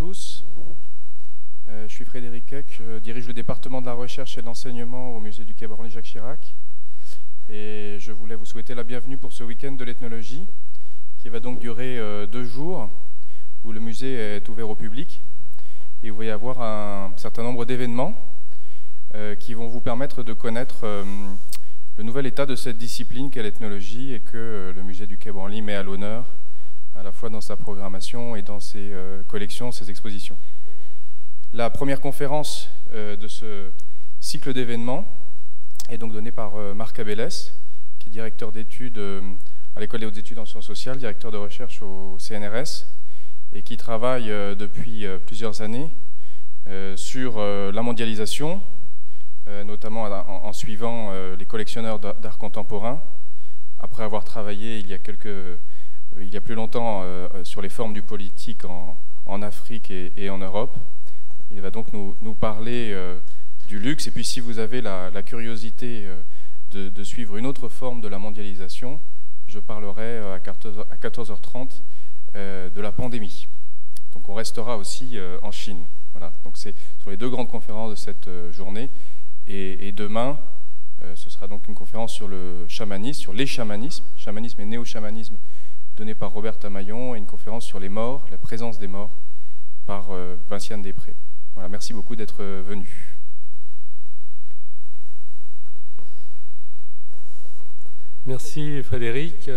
tous. Je suis Frédéric Keck, je dirige le département de la recherche et de l'enseignement au musée du Quai Branly Jacques Chirac. Et je voulais vous souhaiter la bienvenue pour ce week-end de l'ethnologie qui va donc durer 2 jours où le musée est ouvert au public. Et vous va y avoir un certain nombre d'événements qui vont vous permettre de connaître le nouvel état de cette discipline qu'est l'ethnologie et que le musée du Quai Branly met à l'honneur à la fois dans sa programmation et dans ses collections, ses expositions. La première conférence de ce cycle d'événements est donc donnée par Marc Abélès, qui est directeur d'études à l'École des hautes études en sciences sociales, directeur de recherche au CNRS, et qui travaille depuis plusieurs années sur la mondialisation, notamment en suivant les collectionneurs d'art contemporain, après avoir travaillé il y a plus longtemps sur les formes du politique en Afrique et en Europe. Il va donc nous parler du luxe. Et puis si vous avez la curiosité de suivre une autre forme de la mondialisation, je parlerai à 14h30 de la pandémie. Donc on restera aussi en Chine. Voilà. Donc c'est sur les 2 grandes conférences de cette journée. Et demain, ce sera donc une conférence sur le chamanisme, sur les chamanismes, chamanisme et néo-chamanisme, donnée par Robert Tamayon, et une conférence sur les morts, la présence des morts, par Vinciane Després. Voilà, merci beaucoup d'être venu. Merci Frédéric,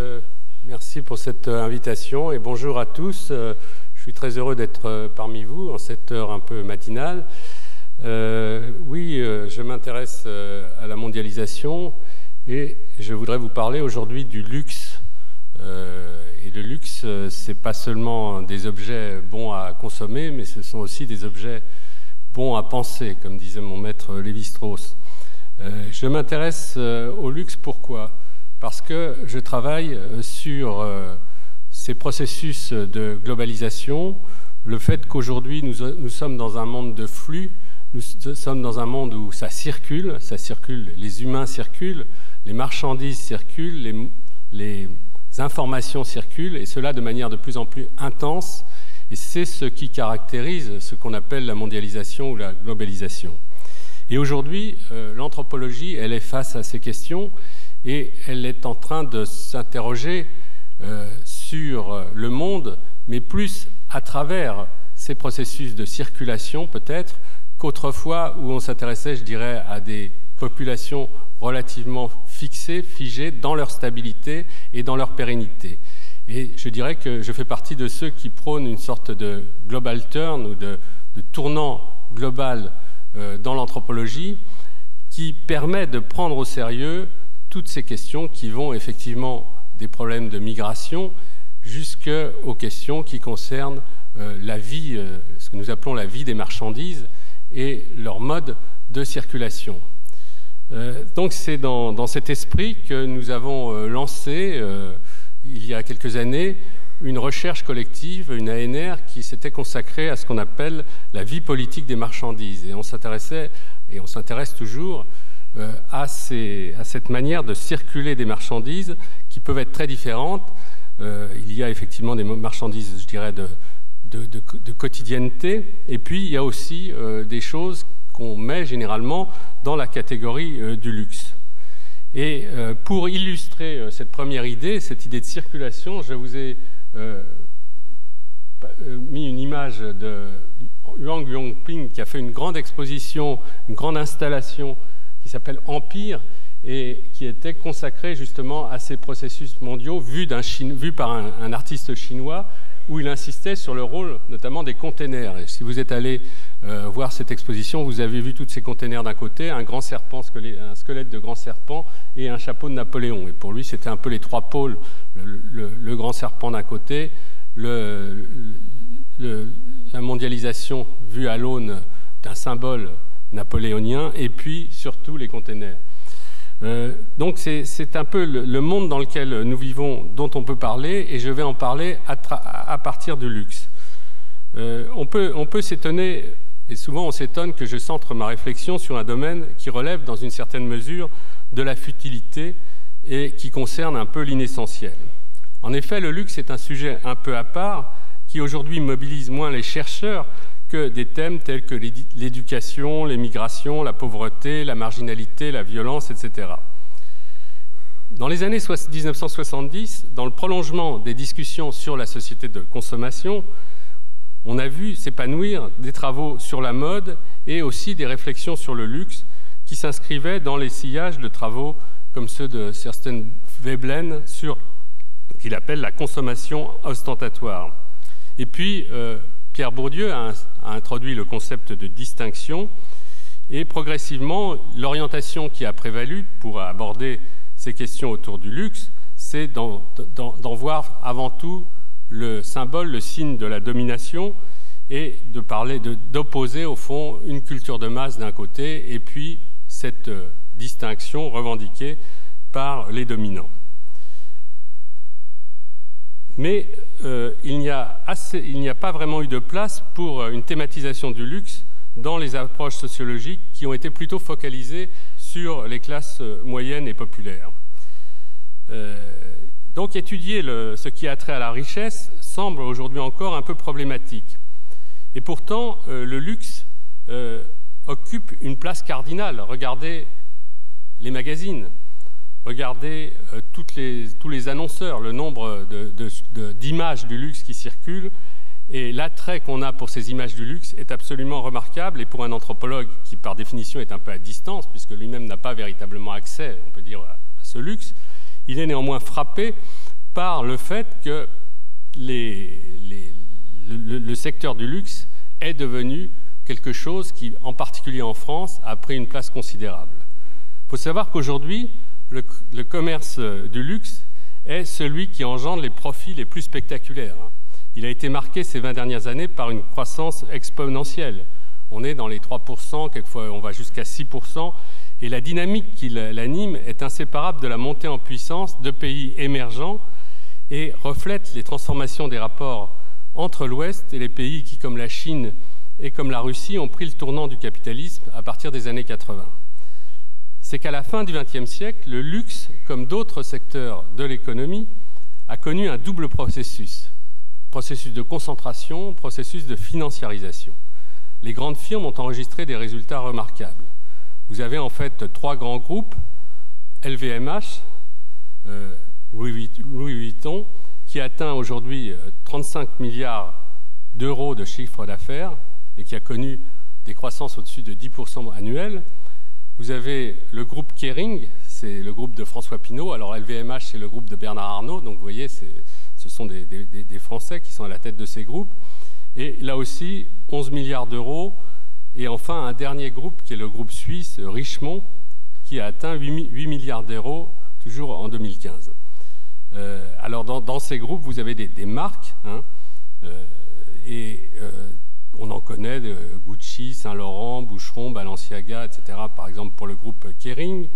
merci pour cette invitation et bonjour à tous. Je suis très heureux d'être parmi vous en cette heure un peu matinale. Oui, je m'intéresse à la mondialisation et je voudrais vous parler aujourd'hui du luxe. Et le luxe, c'est pas seulement des objets bons à consommer, mais ce sont aussi des objets bons à penser, comme disait mon maître Lévi-Strauss. Je m'intéresse au luxe, pourquoi ? Parce que je travaille sur ces processus de globalisation, le fait qu'aujourd'hui nous sommes dans un monde de flux, nous sommes dans un monde où ça circule, les humains circulent, les marchandises circulent, les informations circulent, et cela de manière de plus en plus intense, et c'est ce qui caractérise ce qu'on appelle la mondialisation ou la globalisation. Et aujourd'hui, l'anthropologie, elle est face à ces questions, et elle est en train de s'interroger sur le monde, mais plus à travers ces processus de circulation peut-être, qu'autrefois où on s'intéressait, je dirais, à des populations relativement fixées, figées dans leur stabilité et dans leur pérennité. Et je dirais que je fais partie de ceux qui prônent une sorte de global turn ou de tournant global dans l'anthropologie qui permet de prendre au sérieux toutes ces questions qui vont effectivement des problèmes de migration jusqu'aux questions qui concernent la vie, ce que nous appelons la vie des marchandises et leur mode de circulation. Donc c'est dans cet esprit que nous avons lancé, il y a quelques années, une recherche collective, une ANR, qui s'était consacrée à ce qu'on appelle la vie politique des marchandises. Et on s'intéressait, et on s'intéresse toujours, à cette manière de circuler des marchandises qui peuvent être très différentes. Il y a effectivement des marchandises, je dirais, de quotidienneté, et puis il y a aussi des choses qu'on met généralement dans la catégorie du luxe. Et pour illustrer cette première idée, cette idée de circulation, je vous ai mis une image de Huang Yongping qui a fait une grande exposition, une grande installation qui s'appelle Empire et qui était consacrée justement à ces processus mondiaux vus par un artiste chinois où il insistait sur le rôle notamment des containers. Et si vous êtes allé voir cette exposition, vous avez vu tous ces containers d'un côté, un grand serpent, un squelette de grand serpent et un chapeau de Napoléon. Et pour lui, c'était un peu les 3 pôles, le grand serpent d'un côté, la mondialisation vue à l'aune d'un symbole napoléonien, et puis surtout les containers. Donc c'est un peu le monde dans lequel nous vivons dont on peut parler, et je vais en parler à partir du luxe. On peut s'étonner, et souvent on s'étonne que je centre ma réflexion sur un domaine qui relève dans une certaine mesure de la futilité et qui concerne un peu l'inessentiel. En effet, le luxe est un sujet un peu à part qui aujourd'hui mobilise moins les chercheurs que des thèmes tels que l'éducation, les migrations, la pauvreté, la marginalité, la violence, etc. Dans les années 1970, dans le prolongement des discussions sur la société de consommation, on a vu s'épanouir des travaux sur la mode et aussi des réflexions sur le luxe qui s'inscrivaient dans les sillages de travaux comme ceux de Thorsten Veblen sur qu'il appelle la consommation ostentatoire. Et puis, Pierre Bourdieu a introduit le concept de distinction et progressivement, l'orientation qui a prévalu pour aborder ces questions autour du luxe, c'est d'en voir avant tout le symbole, le signe de la domination et d'opposer au fond une culture de masse d'un côté et puis cette distinction revendiquée par les dominants. Mais il n'y a pas vraiment eu de place pour une thématisation du luxe dans les approches sociologiques qui ont été plutôt focalisées sur les classes moyennes et populaires. Donc étudier ce qui a trait à la richesse semble aujourd'hui encore un peu problématique. Et pourtant, le luxe occupe une place cardinale. Regardez les magazines, regardez tous les annonceurs, le nombre d'images du luxe qui circulent, et l'attrait qu'on a pour ces images du luxe est absolument remarquable, et pour un anthropologue qui par définition est un peu à distance, puisque lui-même n'a pas véritablement accès, on peut dire, à ce luxe, il est néanmoins frappé par le fait que le secteur du luxe est devenu quelque chose qui, en particulier en France, a pris une place considérable. Il faut savoir qu'aujourd'hui, le commerce du luxe est celui qui engendre les profits les plus spectaculaires. Il a été marqué ces 20 dernières années par une croissance exponentielle. On est dans les 3%, quelquefois on va jusqu'à 6%, et la dynamique qui l'anime est inséparable de la montée en puissance de pays émergents et reflète les transformations des rapports entre l'Ouest et les pays qui, comme la Chine et comme la Russie, ont pris le tournant du capitalisme à partir des années 80. C'est qu'à la fin du XXe siècle, le luxe, comme d'autres secteurs de l'économie, a connu un double processus de concentration, processus de financiarisation. Les grandes firmes ont enregistré des résultats remarquables. Vous avez en fait 3 grands groupes, LVMH, Louis Vuitton, qui atteint aujourd'hui 35 milliards d'euros de chiffre d'affaires et qui a connu des croissances au-dessus de 10% annuels. Vous avez le groupe Kering, c'est le groupe de François Pinault. Alors LVMH, c'est le groupe de Bernard Arnault, donc vous voyez, ce sont des Français qui sont à la tête de ces groupes. Et là aussi, 11 milliards d'euros. Et enfin, un dernier groupe qui est le groupe suisse Richemont, qui a atteint 8 milliards d'euros, toujours en 2015. Alors, dans ces groupes, vous avez des marques, hein, on en connaît, Gucci, Saint-Laurent, Boucheron, Balenciaga, etc., par exemple pour le groupe Kering,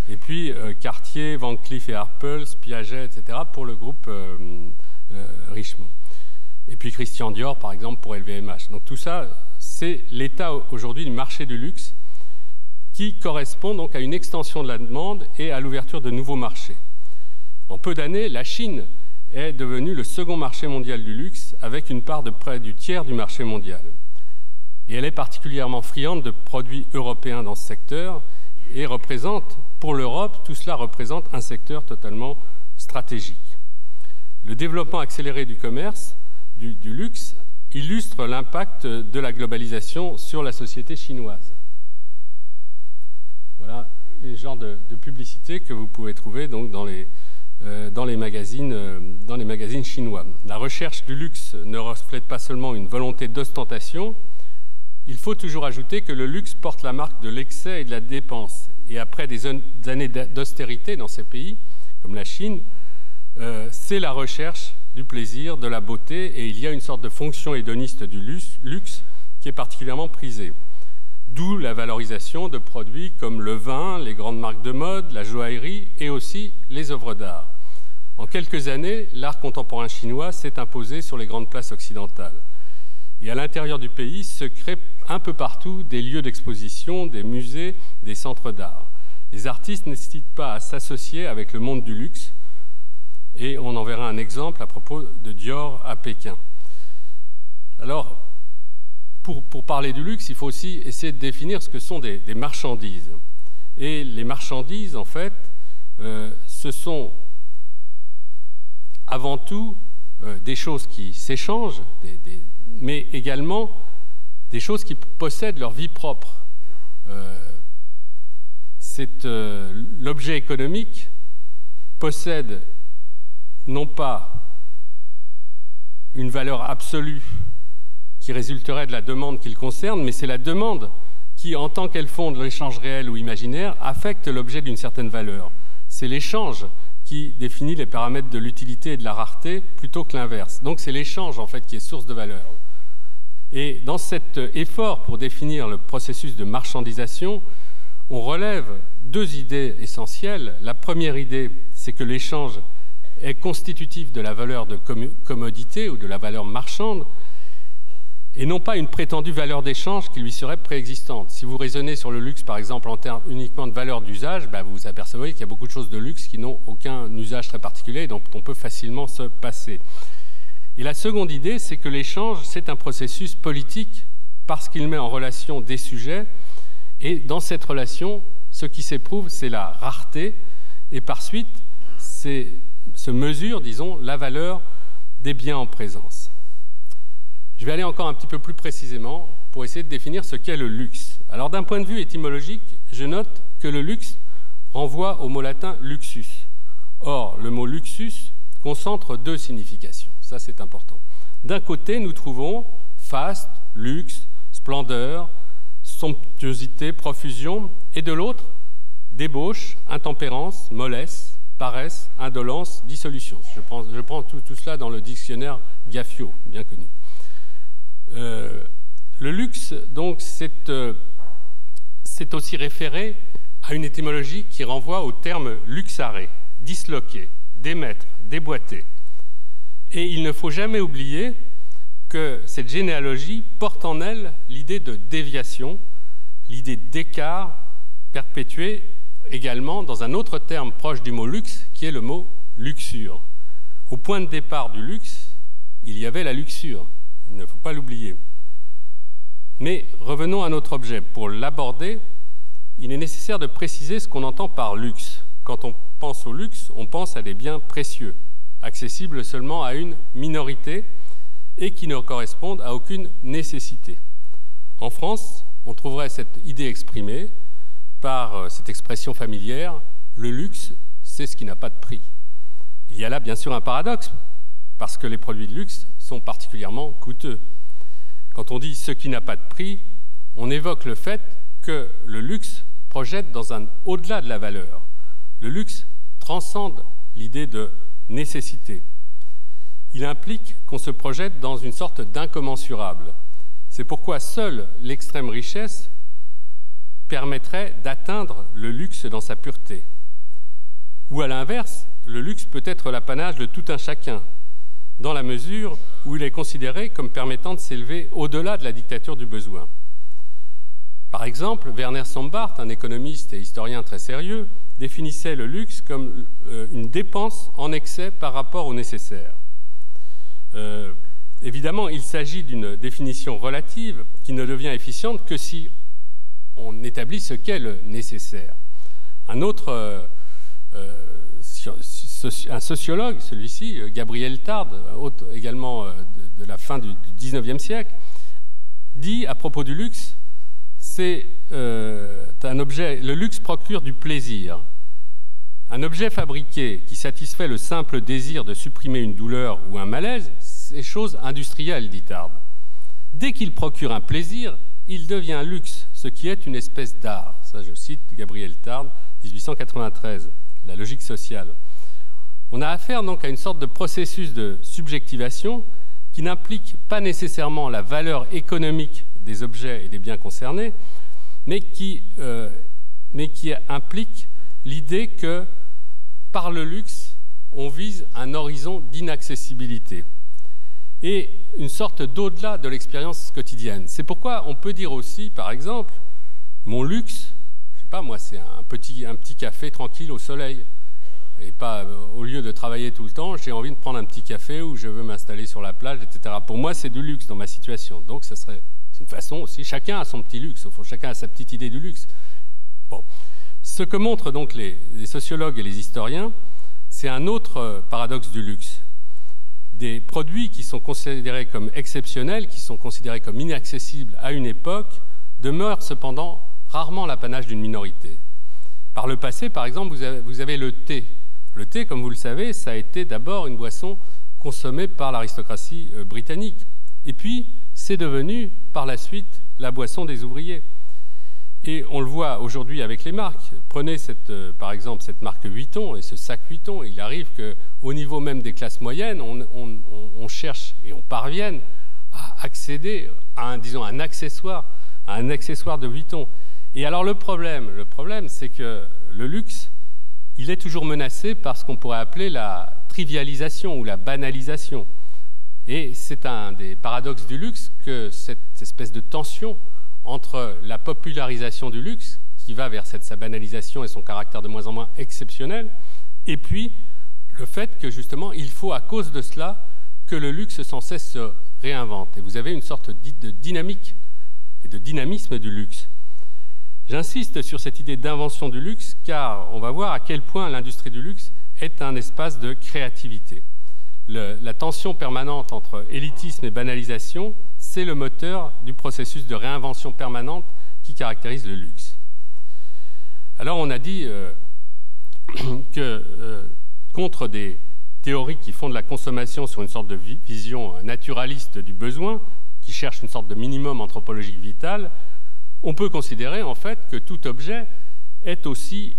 et puis Cartier, Van Cleef & Arpels, Piaget, etc., pour le groupe Richemont. Et puis Christian Dior, par exemple, pour LVMH. Donc tout ça, c'est l'état aujourd'hui du marché du luxe qui correspond donc à une extension de la demande et à l'ouverture de nouveaux marchés. En peu d'années, la Chine est devenue le second marché mondial du luxe avec une part de près du tiers du marché mondial. Et elle est particulièrement friande de produits européens dans ce secteur et représente, pour l'Europe, tout cela représente un secteur totalement stratégique. Le développement accéléré du commerce, du luxe, illustre l'impact de la globalisation sur la société chinoise. Voilà un genre de publicité que vous pouvez trouver donc dans les magazines chinois. La recherche du luxe ne reflète pas seulement une volonté d'ostentation. Il faut toujours ajouter que le luxe porte la marque de l'excès et de la dépense. Et après des années d'austérité dans ces pays, comme la Chine, c'est la recherche du plaisir, de la beauté, et il y a une sorte de fonction hédoniste du luxe qui est particulièrement prisée. D'où la valorisation de produits comme le vin, les grandes marques de mode, la joaillerie et aussi les œuvres d'art. En quelques années, l'art contemporain chinois s'est imposé sur les grandes places occidentales. Et à l'intérieur du pays se créent un peu partout des lieux d'exposition, des musées, des centres d'art. Les artistes n'hésitent pas à s'associer avec le monde du luxe, et on en verra un exemple à propos de Dior à Pékin. Alors, pour parler du luxe, il faut aussi essayer de définir ce que sont des marchandises. Et les marchandises, en fait, ce sont avant tout des choses qui s'échangent, mais également des choses qui possèdent leur vie propre. L'objet économique possède non pas une valeur absolue qui résulterait de la demande qu'il concerne, mais c'est la demande qui, en tant qu'elle fonde l'échange réel ou imaginaire, affecte l'objet d'une certaine valeur. C'est l'échange qui définit les paramètres de l'utilité et de la rareté plutôt que l'inverse. Donc c'est l'échange en fait qui est source de valeur. Et dans cet effort pour définir le processus de marchandisation, on relève deux idées essentielles. La première idée, c'est que l'échange est constitutif de la valeur de commodité ou de la valeur marchande, et non pas une prétendue valeur d'échange qui lui serait préexistante. Si vous raisonnez sur le luxe, par exemple, en termes uniquement de valeur d'usage, vous apercevez qu'il y a beaucoup de choses de luxe qui n'ont aucun usage très particulier et dont on peut facilement se passer. Et la seconde idée, c'est que l'échange, c'est un processus politique parce qu'il met en relation des sujets, et dans cette relation, ce qui s'éprouve, c'est la rareté, et par suite, se mesure, disons, la valeur des biens en présence. Je vais aller encore un petit peu plus précisément pour essayer de définir ce qu'est le luxe. Alors d'un point de vue étymologique, je note que le luxe renvoie au mot latin luxus. Or, le mot luxus concentre deux significations. Ça, c'est important. D'un côté, nous trouvons faste, luxe, splendeur, somptuosité, profusion, et de l'autre, débauche, intempérance, mollesse, paresse, indolence, dissolution. Je prends tout cela dans le dictionnaire Gaffio, bien connu. Le luxe, donc, c'est aussi référé à une étymologie qui renvoie au terme luxare, disloqué, démettre, déboîter. Et il ne faut jamais oublier que cette généalogie porte en elle l'idée de déviation, l'idée d'écart perpétué également dans un autre terme proche du mot luxe, qui est le mot luxure. Au point de départ du luxe, il y avait la luxure. Il ne faut pas l'oublier. Mais revenons à notre objet. Pour l'aborder, il est nécessaire de préciser ce qu'on entend par luxe. Quand on pense au luxe, on pense à des biens précieux, accessibles seulement à une minorité et qui ne correspondent à aucune nécessité. En France, on trouverait cette idée exprimée par cette expression familière, le luxe, c'est ce qui n'a pas de prix. Il y a là bien sûr un paradoxe, parce que les produits de luxe sont particulièrement coûteux. Quand on dit ce qui n'a pas de prix, on évoque le fait que le luxe projette dans un au-delà de la valeur. Le luxe transcende l'idée de nécessité. Il implique qu'on se projette dans une sorte d'incommensurable. C'est pourquoi seule l'extrême richesse permettrait d'atteindre le luxe dans sa pureté. Ou à l'inverse, le luxe peut être l'apanage de tout un chacun, dans la mesure où il est considéré comme permettant de s'élever au-delà de la dictature du besoin. Par exemple, Werner Sombart, un économiste et historien très sérieux, définissait le luxe comme une dépense en excès par rapport au nécessaire. Évidemment, il s'agit d'une définition relative qui ne devient efficiente que si on établit ce qu'est le nécessaire. Un sociologue, celui-ci, Gabriel Tarde, également de la fin du XIXe siècle, dit à propos du luxe, c'est un objet, le luxe procure du plaisir. Un objet fabriqué qui satisfait le simple désir de supprimer une douleur ou un malaise, c'est chose industrielle, dit Tarde. Dès qu'il procure un plaisir, il devient luxe, ce qui est une espèce d'art. Ça, je cite Gabriel Tarde, 1893, la logique sociale. On a affaire donc à une sorte de processus de subjectivation qui n'implique pas nécessairement la valeur économique des objets et des biens concernés, mais qui implique l'idée que, par le luxe, on vise un horizon d'inaccessibilité et une sorte d'au-delà de l'expérience quotidienne. C'est pourquoi on peut dire aussi, par exemple, mon luxe, je sais pas moi, c'est un petit café tranquille au soleil. et pas au lieu de travailler tout le temps, j'ai envie de prendre un petit café ou je veux m'installer sur la plage, etc. Pour moi, c'est du luxe dans ma situation. Donc, c'est une façon aussi. Chacun a son petit luxe, au fond, chacun a sa petite idée du luxe. Bon. Ce que montrent donc les sociologues et les historiens, c'est un autre paradoxe du luxe. Des produits qui sont considérés comme exceptionnels, qui sont considérés comme inaccessibles à une époque, demeurent cependant rarement l'apanage d'une minorité. Par le passé, par exemple, vous avez le thé. Le thé, comme vous le savez, ça a été d'abord une boisson consommée par l'aristocratie britannique. Et puis, c'est devenu, par la suite, la boisson des ouvriers. Et on le voit aujourd'hui avec les marques. Prenez par exemple cette marque Vuitton et ce sac Vuitton. Il arrive qu'au niveau même des classes moyennes, on cherche et on parvienne à accéder à un accessoire de Vuitton. Et alors le problème, c'est que le luxe, il est toujours menacé par ce qu'on pourrait appeler la trivialisation ou la banalisation. Et c'est un des paradoxes du luxe que cette espèce de tension entre la popularisation du luxe, qui va vers sa banalisation et son caractère de moins en moins exceptionnel, et puis le fait que justement, il faut à cause de cela que le luxe sans cesse se réinvente. Et vous avez une sorte de dynamique et de dynamisme du luxe. J'insiste sur cette idée d'invention du luxe, car on va voir à quel point l'industrie du luxe est un espace de créativité. La tension permanente entre élitisme et banalisation, c'est le moteur du processus de réinvention permanente qui caractérise le luxe. Alors on a dit que contre des théories qui fondent la consommation sur une sorte de vision naturaliste du besoin, qui cherche une sorte de minimum anthropologique vital, on peut considérer en fait que tout objet est aussi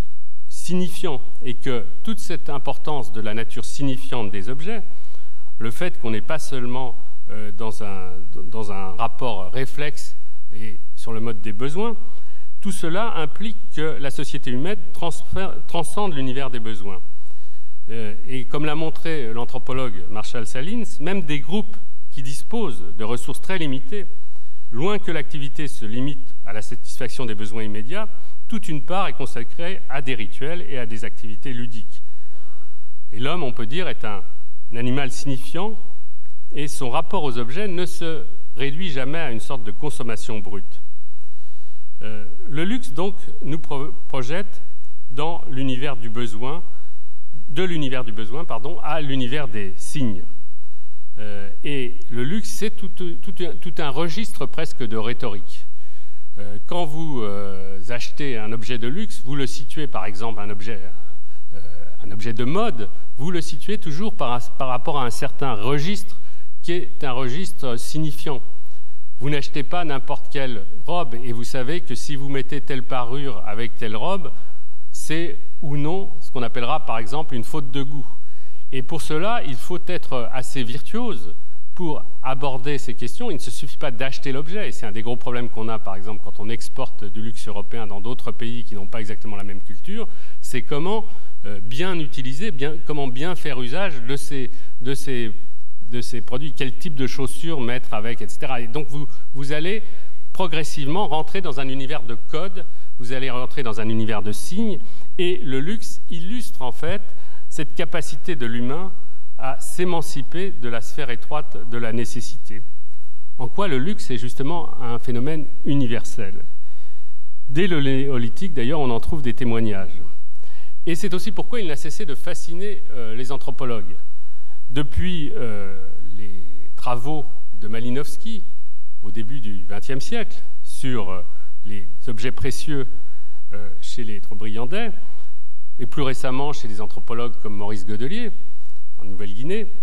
signifiant et que toute cette importance de la nature signifiante des objets, le fait qu'on n'est pas seulement dans un rapport réflexe et sur le mode des besoins, tout cela implique que la société humaine transcende l'univers des besoins. Et comme l'a montré l'anthropologue Marshall Salins, même des groupes qui disposent de ressources très limitées, loin que l'activité se limite à la satisfaction des besoins immédiats, toute une part est consacrée à des rituels et à des activités ludiques. Et l'homme, on peut dire, est un animal signifiant et son rapport aux objets ne se réduit jamais à une sorte de consommation brute. Le luxe, donc, nous projette dans l'univers du besoin, à l'univers des signes. Et le luxe, c'est tout un registre presque de rhétorique. Quand vous achetez un objet de luxe, vous le situez, par exemple, un objet de mode, vous le situez toujours par rapport à un certain registre qui est un registre signifiant. Vous n'achetez pas n'importe quelle robe et vous savez que si vous mettez telle parure avec telle robe, c'est ou non ce qu'on appellera par exemple une faute de goût. Et pour cela, il faut être assez virtuose pour aborder ces questions. Il ne se suffit pas d'acheter l'objet, et c'est un des gros problèmes qu'on a par exemple quand on exporte du luxe européen dans d'autres pays qui n'ont pas exactement la même culture, c'est comment bien utiliser, comment bien faire usage de ces produits, quel type de chaussures mettre avec, etc. Et donc vous allez progressivement rentrer dans un univers de codes, vous allez rentrer dans un univers de signes, et le luxe illustre en fait cette capacité de l'humain à s'émanciper de la sphère étroite de la nécessité. En quoi le luxe est justement un phénomène universel. Dès le néolithique, d'ailleurs, on en trouve des témoignages. Et c'est aussi pourquoi il n'a cessé de fasciner les anthropologues. Depuis les travaux de Malinowski, au début du XXe siècle, sur les objets précieux chez les Trobriandais, et plus récemment chez des anthropologues comme Maurice Godelier, en Nouvelle-Guinée,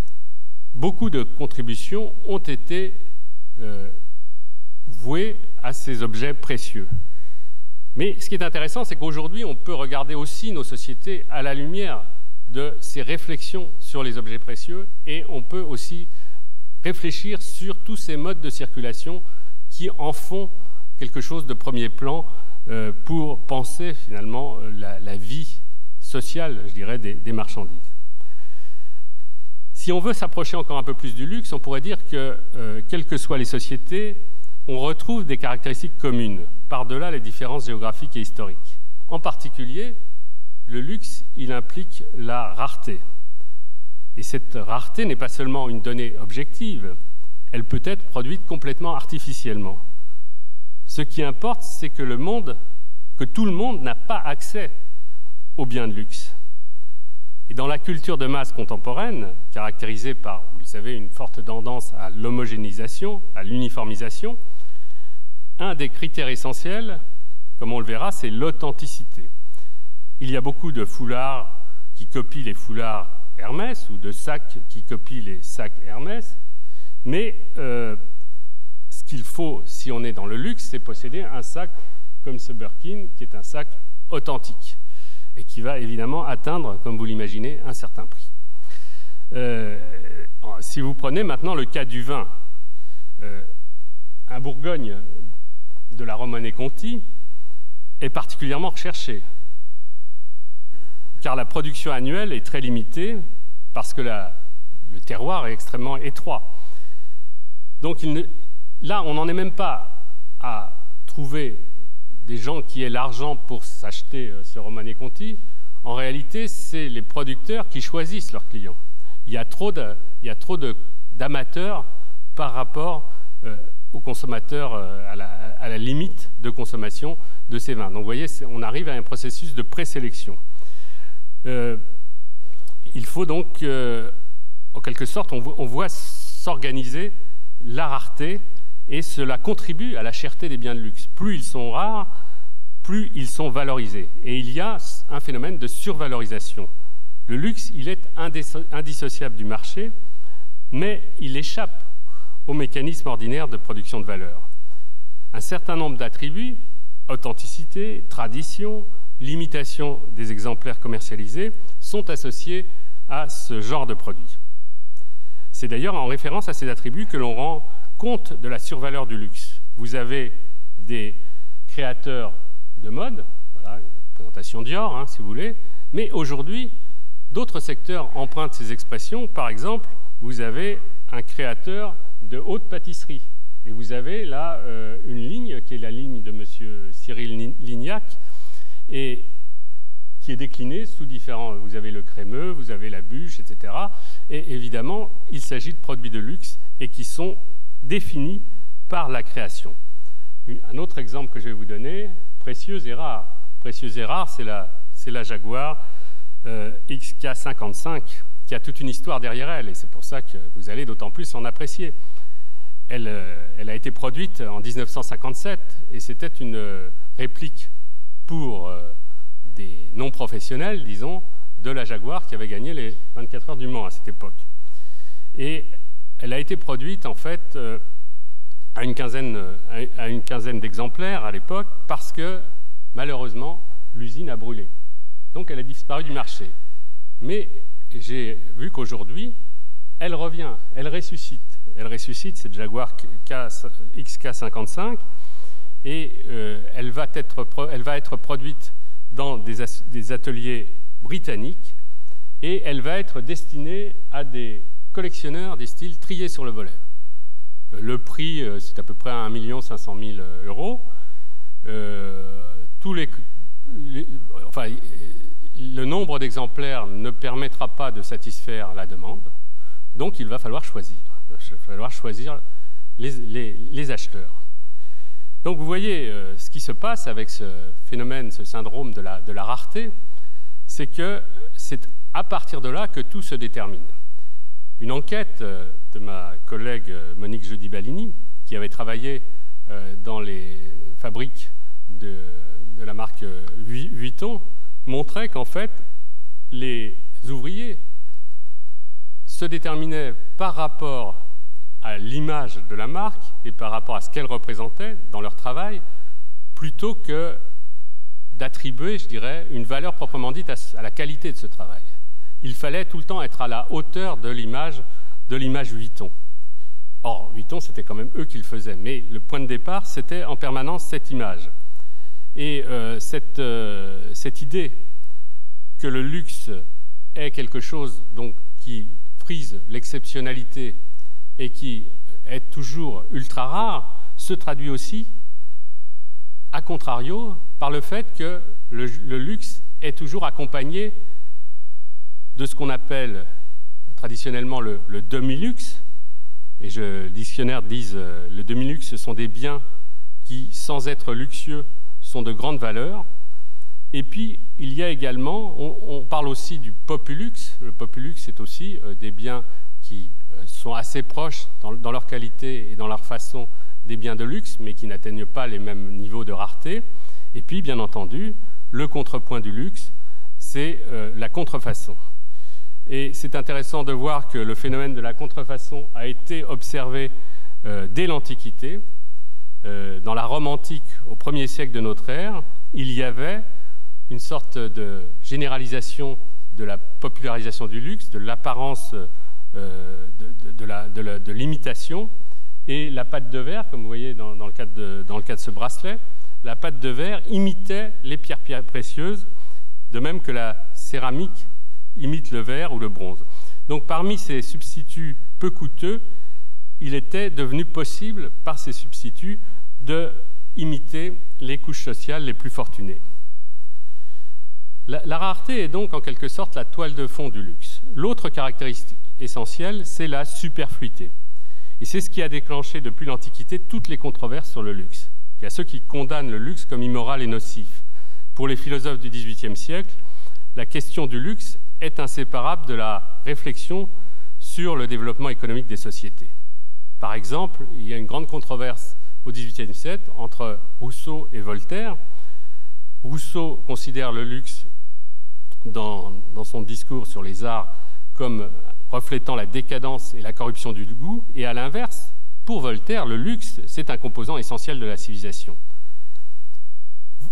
beaucoup de contributions ont été vouées à ces objets précieux. Mais ce qui est intéressant, c'est qu'aujourd'hui, on peut regarder aussi nos sociétés à la lumière de ces réflexions sur les objets précieux, et on peut aussi réfléchir sur tous ces modes de circulation qui en font quelque chose de premier plan pour penser finalement la vie sociale, je dirais, des marchandises. Si on veut s'approcher encore un peu plus du luxe, on pourrait dire que, quelles que soient les sociétés, on retrouve des caractéristiques communes, par-delà les différences géographiques et historiques. En particulier, le luxe, il implique la rareté. Et cette rareté n'est pas seulement une donnée objective, elle peut être produite complètement artificiellement. Ce qui importe, c'est que tout le monde n'a pas accès aux biens de luxe. Et dans la culture de masse contemporaine, caractérisée par, vous le savez, une forte tendance à l'homogénéisation, à l'uniformisation, un des critères essentiels, comme on le verra, c'est l'authenticité. Il y a beaucoup de foulards qui copient les foulards Hermès ou de sacs qui copient les sacs Hermès, mais ce qu'il faut, si on est dans le luxe, c'est posséder un sac comme ce Birkin, qui est un sac authentique et qui va évidemment atteindre, comme vous l'imaginez, un certain prix. Si vous prenez maintenant le cas du vin, un Bourgogne de la Romanée-Conti est particulièrement recherché, car la production annuelle est très limitée parce que le terroir est extrêmement étroit. Donc là, on n'en est même pas à trouver des gens qui aient l'argent pour s'acheter ce Romanée-Conti. En réalité, c'est les producteurs qui choisissent leurs clients. Il y a trop d'amateurs par rapport aux consommateurs à la limite de consommation de ces vins. Donc vous voyez, on arrive à un processus de présélection. Il faut donc, en quelque sorte, on voit s'organiser la rareté et cela contribue à la cherté des biens de luxe. Plus ils sont rares, plus ils sont valorisés. Et il y a un phénomène de survalorisation. Le luxe, il est indissociable du marché, mais il échappe au mécanisme ordinaire de production de valeur. Un certain nombre d'attributs, authenticité, tradition, limitation des exemplaires commercialisés, sont associés à ce genre de produit. C'est d'ailleurs en référence à ces attributs que l'on rend compte de la survaleur du luxe. Vous avez des créateurs de mode, voilà, une présentation Dior, hein, si vous voulez, mais aujourd'hui, d'autres secteurs empruntent ces expressions. Par exemple, vous avez un créateur de haute pâtisserie, et vous avez là une ligne qui est la ligne de M. Cyril Lignac, et qui est déclinée sous différents... Vous avez le crémeux, vous avez la bûche, etc. Et évidemment, il s'agit de produits de luxe et qui sont définis par la création. Un autre exemple que je vais vous donner, précieuse et rare. Précieuse et rare, c'est la Jaguar XK55, qui a toute une histoire derrière elle, et c'est pour ça que vous allez d'autant plus en apprécier. Elle a été produite en 1957, et c'était une réplique pour des non-professionnels, disons, de la Jaguar qui avait gagné les 24 heures du Mans à cette époque. Et elle a été produite, en fait, à une quinzaine d'exemplaires à l'époque, parce que, malheureusement, l'usine a brûlé. Donc, elle a disparu du marché. Mais j'ai vu qu'aujourd'hui, elle revient, elle ressuscite. Elle ressuscite, cette Jaguar XK55, et elle va être produite dans des ateliers britanniques, et elle va être destinée à des collectionneurs des styles triés sur le volet. Le prix, c'est à peu près 1 500 000 €. Le nombre d'exemplaires ne permettra pas de satisfaire la demande, donc il va falloir choisir. Il va falloir choisir les acheteurs. Donc vous voyez, ce qui se passe avec ce phénomène, ce syndrome de la rareté, c'est que c'est à partir de là que tout se détermine. Une enquête de ma collègue Monique Jeudy-Balini, qui avait travaillé dans les fabriques de la marque Vuitton, montrait qu'en fait, les ouvriers se déterminaient par rapport à l'image de la marque et par rapport à ce qu'elle représentait dans leur travail, plutôt que d'attribuer, je dirais, une valeur proprement dite à la qualité de ce travail. Il fallait tout le temps être à la hauteur de l'image Vuitton. Or, Vuitton, c'était quand même eux qui le faisaient, mais le point de départ, c'était en permanence cette image. Et cette idée que le luxe est quelque chose donc, qui frise l'exceptionnalité et qui est toujours ultra rare, se traduit aussi, à contrario, par le fait que le luxe est toujours accompagné de ce qu'on appelle traditionnellement le demi-luxe. Et le dictionnaire dit le demi-luxe, ce sont des biens qui, sans être luxueux, sont de grande valeur. Et puis, il y a également, on parle aussi du populux. Le populux, c'est aussi des biens qui sont assez proches dans leur qualité et dans leur façon des biens de luxe, mais qui n'atteignent pas les mêmes niveaux de rareté. Et puis, bien entendu, le contrepoint du luxe, c'est la contrefaçon. Et c'est intéressant de voir que le phénomène de la contrefaçon a été observé dès l'Antiquité. Dans la Rome antique, au 1er siècle de notre ère, il y avait une sorte de généralisation de la popularisation du luxe, de l'apparence de l'imitation. Et la pâte de verre, comme vous voyez dans le cas de ce bracelet, la pâte de verre imitait les pierres précieuses, de même que la céramique imite le verre ou le bronze. Donc parmi ces substituts peu coûteux, il était devenu possible, par ces substituts, de imiter les couches sociales les plus fortunées. La rareté est donc en quelque sorte la toile de fond du luxe. L'autre caractéristique essentielle, c'est la superfluité. Et c'est ce qui a déclenché depuis l'Antiquité toutes les controverses sur le luxe. Il y a ceux qui condamnent le luxe comme immoral et nocif. Pour les philosophes du XVIIIe siècle, la question du luxe est inséparable de la réflexion sur le développement économique des sociétés. Par exemple, il y a une grande controverse au XVIIIe siècle entre Rousseau et Voltaire. Rousseau considère le luxe dans son discours sur les arts comme reflétant la décadence et la corruption du goût, et à l'inverse, pour Voltaire, le luxe, c'est un composant essentiel de la civilisation.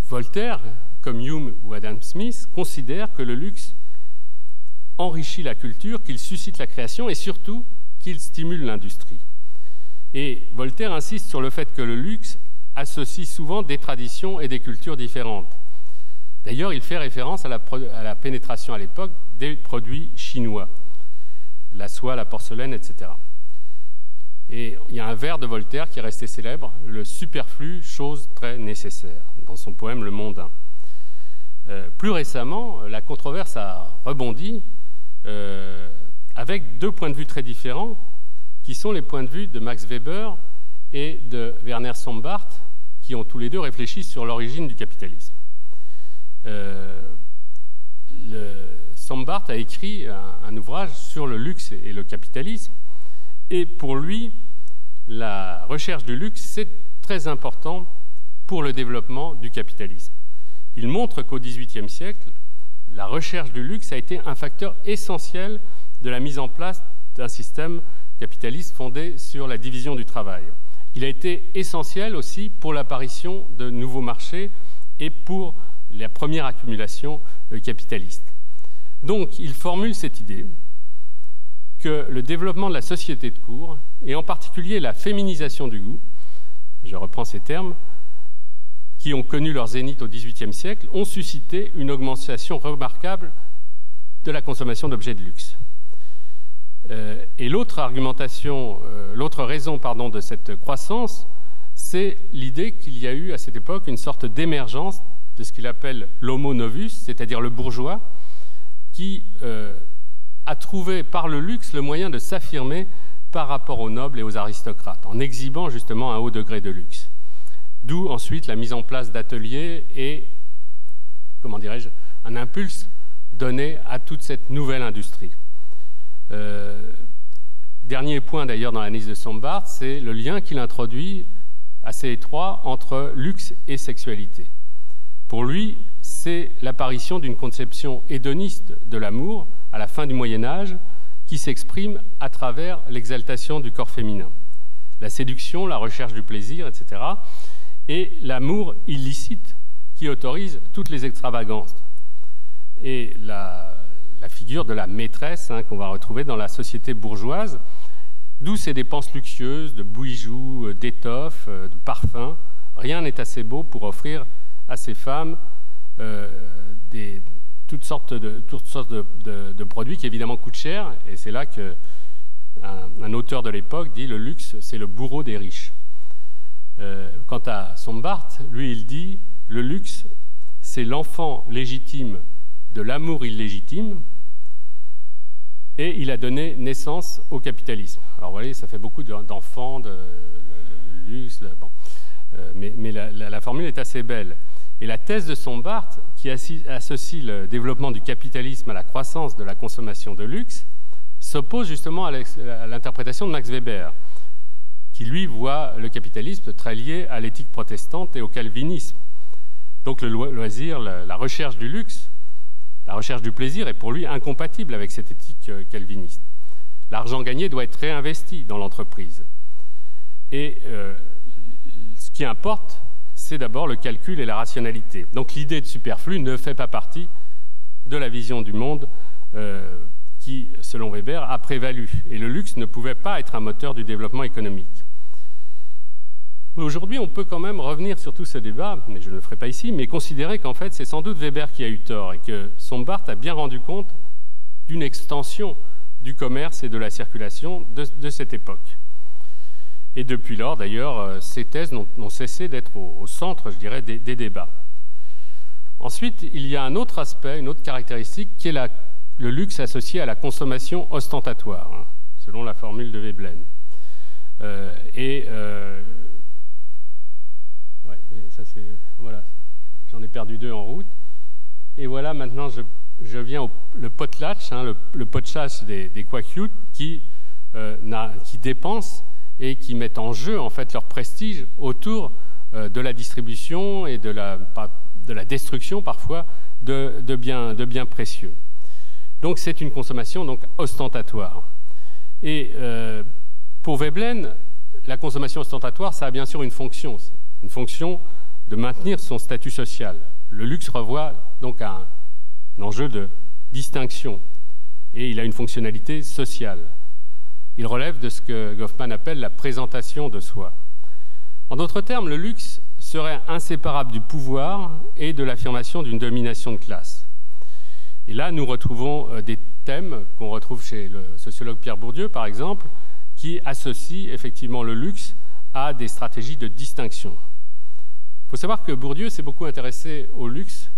Voltaire, comme Hume ou Adam Smith, considère que le luxe enrichit la culture, qu'il suscite la création et surtout qu'il stimule l'industrie. Et Voltaire insiste sur le fait que le luxe associe souvent des traditions et des cultures différentes. D'ailleurs, il fait référence à la pénétration à l'époque des produits chinois, la soie, la porcelaine, etc. Et il y a un vers de Voltaire qui est resté célèbre, « Le superflu, chose très nécessaire », dans son poème « Le mondain ». Plus récemment, la controverse a rebondi avec deux points de vue très différents, qui sont les points de vue de Max Weber et de Werner Sombart, qui ont tous les deux réfléchi sur l'origine du capitalisme. Sombart a écrit un ouvrage sur le luxe et le capitalisme, et pour lui, la recherche du luxe, c'est très important pour le développement du capitalisme. Il montre qu'au XVIIIe siècle, la recherche du luxe a été un facteur essentiel de la mise en place d'un système capitaliste fondé sur la division du travail. Il a été essentiel aussi pour l'apparition de nouveaux marchés et pour la première accumulation capitaliste. Donc, il formule cette idée que le développement de la société de cours, et en particulier la féminisation du goût, je reprends ces termes, qui ont connu leur zénith au XVIIIe siècle, ont suscité une augmentation remarquable de la consommation d'objets de luxe. Et l'autre raison de cette croissance, c'est l'idée qu'il y a eu à cette époque une sorte d'émergence de ce qu'il appelle l'homo novus, c'est-à-dire le bourgeois, qui a trouvé par le luxe le moyen de s'affirmer par rapport aux nobles et aux aristocrates, en exhibant justement un haut degré de luxe. D'où ensuite la mise en place d'ateliers et, comment dirais-je, un impulse donné à toute cette nouvelle industrie. Dernier point d'ailleurs dans l'analyse de Sombart, c'est le lien qu'il introduit assez étroit entre luxe et sexualité. Pour lui, c'est l'apparition d'une conception hédoniste de l'amour à la fin du Moyen-Âge qui s'exprime à travers l'exaltation du corps féminin. La séduction, la recherche du plaisir, etc. Et l'amour illicite qui autorise toutes les extravagances. Et la figure de la maîtresse qu'on va retrouver dans la société bourgeoise, d'où ces dépenses luxueuses de bijoux, d'étoffes, de parfums. Rien n'est assez beau pour offrir à ces femmes toutes sortes de produits qui évidemment coûtent cher. Et c'est là qu'un auteur de l'époque dit « le luxe, c'est le bourreau des riches ». Quant à Sombart, lui, il dit « le luxe, c'est l'enfant légitime de l'amour illégitime, et il a donné naissance au capitalisme. Alors vous voyez, ça fait beaucoup d'enfants, le luxe, bon. Mais la formule est assez belle. Et la thèse de Sombart, qui associe le développement du capitalisme à la croissance de la consommation de luxe, s'oppose justement à l'interprétation de Max Weber, qui lui voit le capitalisme très lié à l'éthique protestante et au calvinisme. Donc le loisir, la recherche du luxe, la recherche du plaisir est pour lui incompatible avec cette éthique calviniste. L'argent gagné doit être réinvesti dans l'entreprise. Et ce qui importe, c'est d'abord le calcul et la rationalité. Donc l'idée de superflu ne fait pas partie de la vision du monde qui, selon Weber, a prévalu. Et le luxe ne pouvait pas être un moteur du développement économique. Aujourd'hui, on peut quand même revenir sur tout ce débat, mais je ne le ferai pas ici, mais considérer qu'en fait, c'est sans doute Weber qui a eu tort et que Sombart a bien rendu compte d'une extension du commerce et de la circulation de cette époque. Et depuis lors, d'ailleurs, ces thèses n'ont cessé d'être au centre, je dirais, des débats. Ensuite, il y a un autre aspect, une autre caractéristique, qui est le luxe associé à la consommation ostentatoire, hein, selon la formule de Veblen. Ça c'est, voilà, j'en ai perdu 2 en route. Et voilà, maintenant, je viens le potlatch, hein, le potlatch des Quakiutes qui dépensent et qui mettent en jeu en fait leur prestige autour de la distribution et de la destruction parfois de biens précieux. Donc c'est une consommation donc ostentatoire. Et pour Veblen, la consommation ostentatoire, ça a bien sûr une fonction de maintenir son statut social. Le luxe renvoie donc à un enjeu de distinction et il a une fonctionnalité sociale. Il relève de ce que Goffman appelle la présentation de soi. En d'autres termes, le luxe serait inséparable du pouvoir et de l'affirmation d'une domination de classe. Et là, nous retrouvons des thèmes qu'on retrouve chez le sociologue Pierre Bourdieu, par exemple, qui associent effectivement le luxe à des stratégies de distinction. Il faut savoir que Bourdieu s'est beaucoup intéressé au luxe,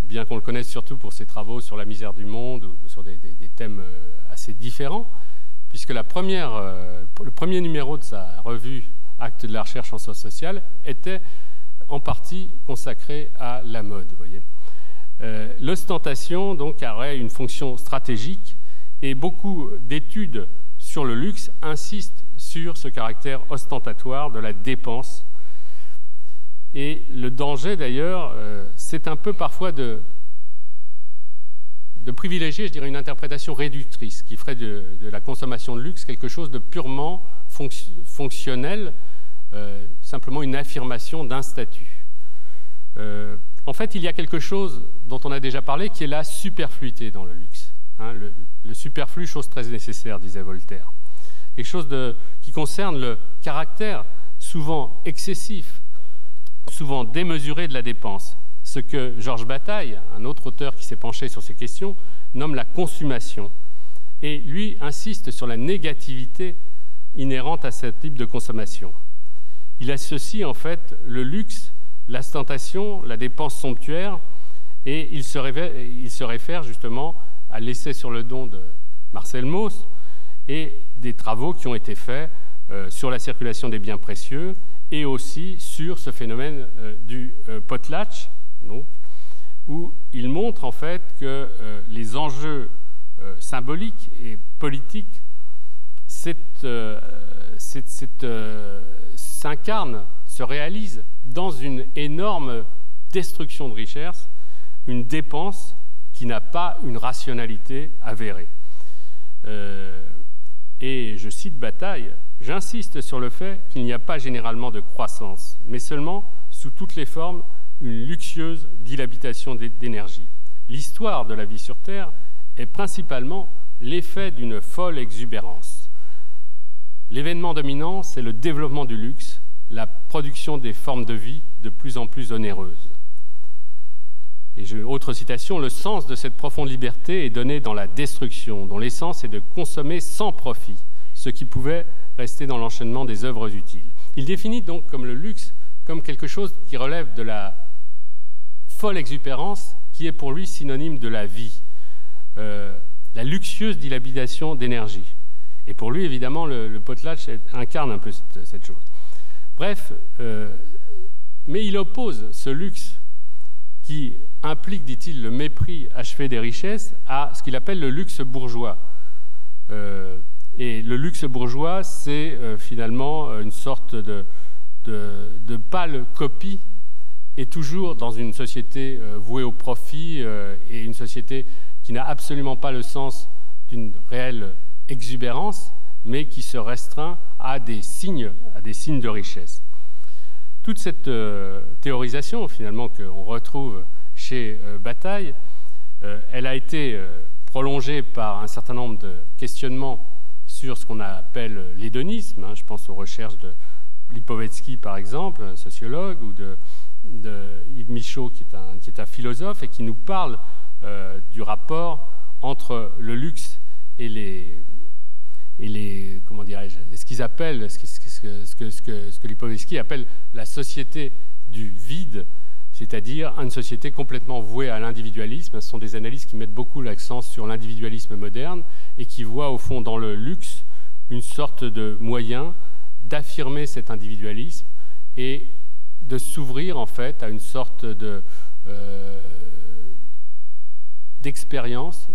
bien qu'on le connaisse surtout pour ses travaux sur la misère du monde ou sur des thèmes assez différents, puisque le premier numéro de sa revue Actes de la recherche en sciences sociales était en partie consacré à la mode. Vous voyez. L'ostentation donc aurait une fonction stratégique et beaucoup d'études sur le luxe insistent sur ce caractère ostentatoire de la dépense. Et le danger d'ailleurs, c'est un peu parfois de privilégier, je dirais, une interprétation réductrice qui ferait de la consommation de luxe quelque chose de purement fonctionnel, simplement une affirmation d'un statut. En fait, il y a quelque chose dont on a déjà parlé qui est la superfluité dans le luxe. Hein, le superflu, chose très nécessaire, disait Voltaire. Quelque chose qui concerne le caractère souvent excessif, souvent démesuré de la dépense. Ce que Georges Bataille, un autre auteur qui s'est penché sur ces questions, nomme la consommation. Et lui insiste sur la négativité inhérente à ce type de consommation. Il associe en fait le luxe, l'ostentation, la dépense somptuaire, et il se réfère justement à l'essai sur le don de Marcel Mauss et des travaux qui ont été faits sur la circulation des biens précieux et aussi sur ce phénomène du potlatch, donc, où il montre en fait que les enjeux symboliques et politiques s'incarnent, se réalisent dans une énorme destruction de richesses, une dépense qui n'a pas une rationalité avérée. Et je cite Bataille, « J'insiste sur le fait qu'il n'y a pas généralement de croissance, mais seulement, sous toutes les formes, une luxueuse dilapitation d'énergie. L'histoire de la vie sur Terre est principalement l'effet d'une folle exubérance. L'événement dominant, c'est le développement du luxe, la production des formes de vie de plus en plus onéreuses. » Et autre citation, « Le sens de cette profonde liberté est donné dans la destruction, dont l'essence est de consommer sans profit, ce qui pouvait rester dans l'enchaînement des œuvres utiles. » Il définit donc comme le luxe comme quelque chose qui relève de la folle exubérance qui est pour lui synonyme de la vie, la luxueuse dilapidation d'énergie. Et pour lui, évidemment, le potlatch incarne un peu cette chose. Bref, mais il oppose ce luxe qui implique, dit-il, le mépris achevé des richesses à ce qu'il appelle le luxe bourgeois. Et le luxe bourgeois, c'est finalement une sorte de pâle copie, et toujours dans une société vouée au profit et une société qui n'a absolument pas le sens d'une réelle exubérance, mais qui se restreint à des signes de richesse. Toute cette théorisation, finalement, qu'on retrouve chez Bataille, elle a été prolongée par un certain nombre de questionnements sur ce qu'on appelle l'hédonisme. Je pense aux recherches de Lipovetsky, par exemple, un sociologue, ou de Yves Michaud, qui est un philosophe, et qui nous parle du rapport entre le luxe et les comment dirais-je, ce qu'ils appellent, ce que Lipovetsky appelle la société du vide, c'est-à-dire une société complètement vouée à l'individualisme. Ce sont des analyses qui mettent beaucoup l'accent sur l'individualisme moderne et qui voient au fond dans le luxe une sorte de moyen d'affirmer cet individualisme et de s'ouvrir en fait à une sorte d'expérience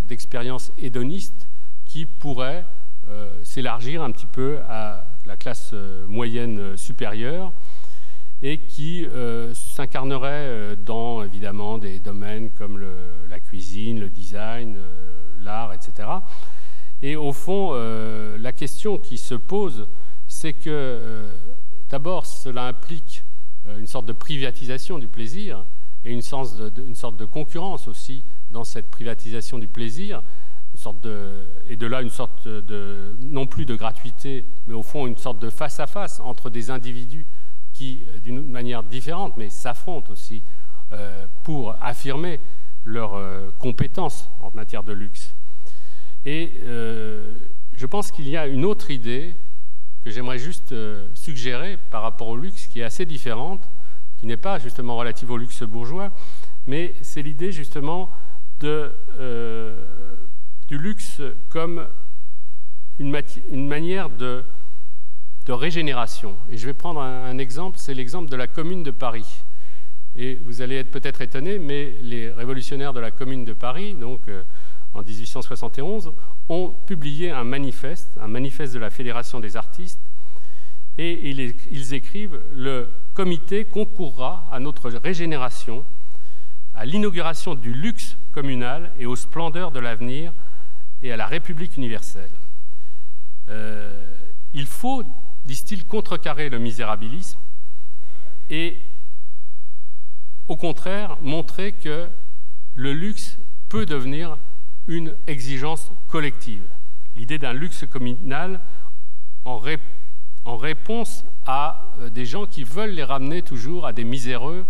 hédoniste qui pourrait s'élargir un petit peu à la classe moyenne supérieure et qui s'incarnerait dans évidemment des domaines comme la cuisine, le design, l'art, etc. Et au fond, la question qui se pose, c'est que d'abord cela implique une sorte de privatisation du plaisir et une sorte de concurrence aussi dans cette privatisation du plaisir, et de là une sorte de, non plus de gratuité, mais au fond une sorte de face-à-face entre des individus qui, d'une manière différente, mais s'affrontent aussi pour affirmer leurs compétences en matière de luxe. Et je pense qu'il y a une autre idée que j'aimerais juste suggérer par rapport au luxe, qui est assez différente, qui n'est pas justement relative au luxe bourgeois, mais c'est l'idée justement du luxe comme une manière de régénération. Et je vais prendre un exemple, c'est l'exemple de la Commune de Paris. Et vous allez être peut-être étonnés, mais les révolutionnaires de la Commune de Paris, donc en 1871, ont publié un manifeste de la Fédération des artistes, et ils écrivent « Le comité concourra à notre régénération, à l'inauguration du luxe communal et aux splendeurs de l'avenir et à la République universelle. Il faut, disent-ils, contrecarrer le misérabilisme et, au contraire, montrer que le luxe peut devenir une exigence collective. L'idée d'un luxe communal en réponse à des gens qui veulent les ramener toujours à des miséreux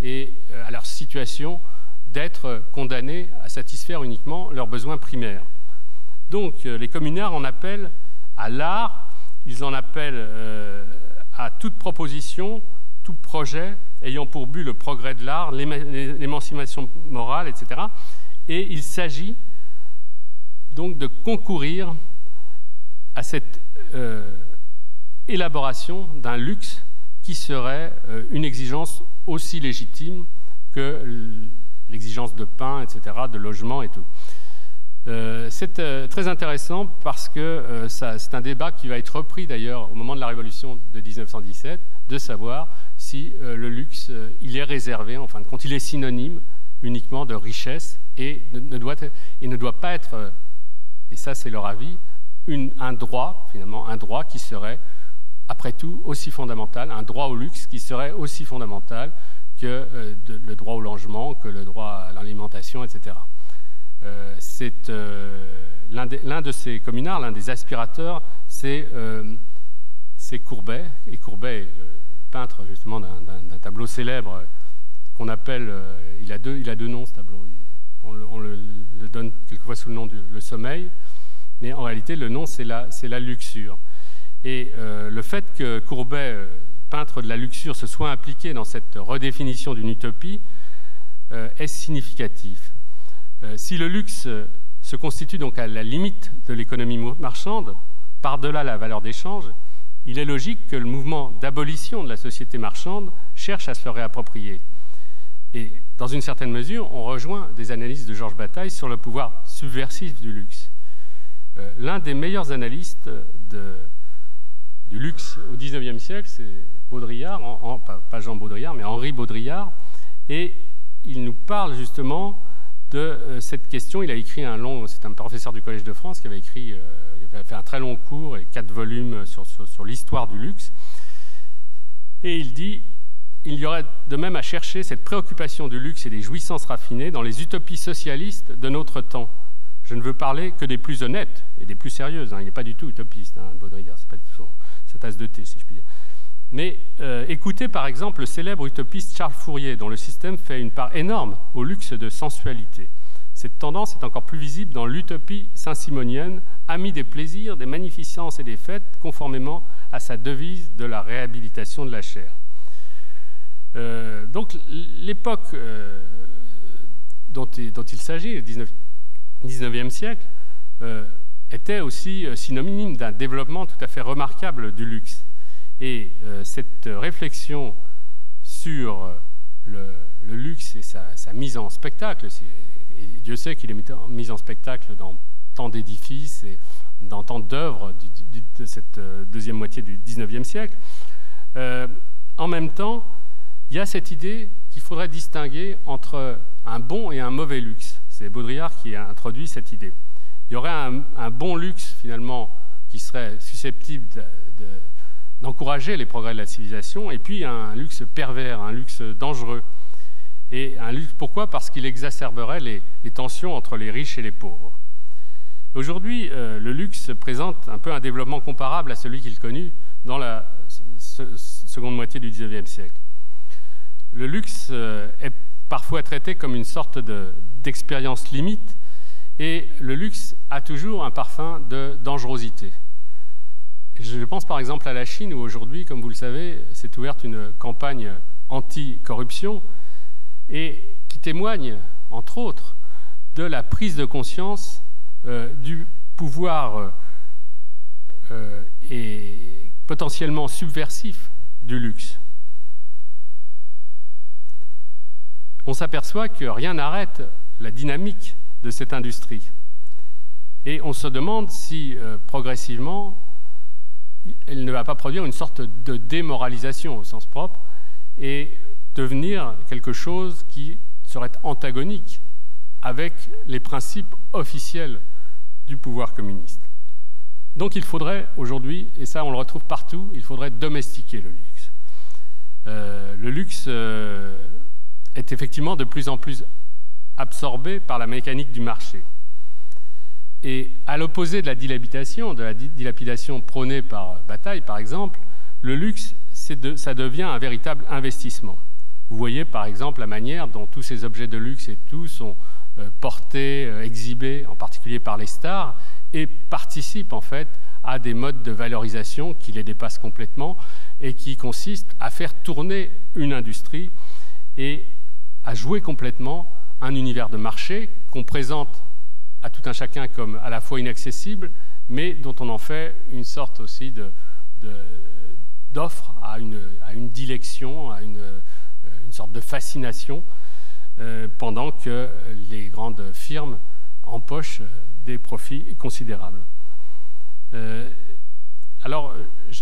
et à leur situation d'être condamnés à satisfaire uniquement leurs besoins primaires. Donc les communards en appellent à l'art, ils en appellent à toute proposition, tout projet ayant pour but le progrès de l'art, l'émancipation morale, etc. Et il s'agit donc de concourir à cette élaboration d'un luxe qui serait une exigence aussi légitime que l'exigence de pain, etc., de logement et tout. C'est très intéressant parce que c'est un débat qui va être repris d'ailleurs au moment de la Révolution de 1917, de savoir si le luxe, il est réservé, en fin de compte, il est synonyme uniquement de richesse et ne doit pas être, et ça c'est leur avis, un droit, finalement, un droit qui serait, après tout, aussi fondamental, un droit au luxe qui serait aussi fondamental que le droit au logement, que le droit à l'alimentation, etc. C'est l'un de ces communards, l'un des aspirateurs, c'est Courbet. Et Courbet est le peintre justement d'un tableau célèbre qu'on appelle, il a deux noms ce tableau, on le donne quelquefois sous le nom le sommeil, mais en réalité le nom c'est la luxure. Et le fait que Courbet, peintre de la luxure, se soit impliqué dans cette redéfinition d'une utopie est significatif. Si le luxe se constitue donc à la limite de l'économie marchande, par-delà la valeur d'échange, il est logique que le mouvement d'abolition de la société marchande cherche à se le réapproprier. Et dans une certaine mesure, on rejoint des analyses de Georges Bataille sur le pouvoir subversif du luxe. L'un des meilleurs analystes du luxe au XIXe siècle, c'est Baudrillard, pas Jean Baudrillard, mais Henri Baudrillard, et il nous parle justement de cette question. Il a écrit c'est un professeur du Collège de France qui avait écrit, il avait fait un très long cours et 4 volumes sur l'histoire du luxe. Et il dit: il y aurait de même à chercher cette préoccupation du luxe et des jouissances raffinées dans les utopies socialistes de notre temps. Je ne veux parler que des plus honnêtes et des plus sérieuses. Il n'est pas du tout utopiste, Baudrillard, c'est pas du tout sa tasse de thé, si je puis dire. Mais écoutez par exemple le célèbre utopiste Charles Fourier, dont le système fait une part énorme au luxe de sensualité. Cette tendance est encore plus visible dans l'utopie saint-simonienne, amie des plaisirs, des magnificences et des fêtes, conformément à sa devise de la réhabilitation de la chair. Donc l'époque dont il s'agit, le 19e siècle, était aussi synonyme d'un développement tout à fait remarquable du luxe. Et cette réflexion sur le luxe et sa mise en spectacle, et Dieu sait qu'il est mis en spectacle dans tant d'édifices et dans tant d'œuvres de cette deuxième moitié du 19e siècle, en même temps, il y a cette idée qu'il faudrait distinguer entre un bon et un mauvais luxe. C'est Baudrillard qui a introduit cette idée. Il y aurait un bon luxe, finalement, qui serait susceptible d'encourager les progrès de la civilisation, et puis un luxe pervers, un luxe dangereux. Et un luxe, pourquoi? Parce qu'il exacerberait les tensions entre les riches et les pauvres. Aujourd'hui, le luxe présente un peu un développement comparable à celui qu'il connut dans la seconde moitié du XIXe siècle. Le luxe est parfois traité comme une sorte d'expérience limite, et le luxe a toujours un parfum de dangerosité. Je pense par exemple à la Chine, où aujourd'hui, comme vous le savez, s'est ouverte une campagne anti-corruption et qui témoigne, entre autres, de la prise de conscience du pouvoir et potentiellement subversif du luxe. On s'aperçoit que rien n'arrête la dynamique de cette industrie. Et on se demande si, progressivement, elle ne va pas produire une sorte de démoralisation au sens propre et devenir quelque chose qui serait antagonique avec les principes officiels du pouvoir communiste. Donc il faudrait aujourd'hui, et ça on le retrouve partout, il faudrait domestiquer le luxe. Le luxe est effectivement de plus en plus absorbé par la mécanique du marché. Et à l'opposé de la dilapidation prônée par Bataille, par exemple, le luxe, ça devient un véritable investissement. Vous voyez par exemple la manière dont tous ces objets de luxe et tout sont portés, exhibés, en particulier par les stars, et participent en fait à des modes de valorisation qui les dépassent complètement et qui consistent à faire tourner une industrie et à jouer complètement un univers de marché qu'on présente à tout un chacun comme à la fois inaccessible, mais dont on en fait une sorte aussi d'offre à une dilection, à une sorte de fascination, pendant que les grandes firmes empochent des profits considérables. Alors,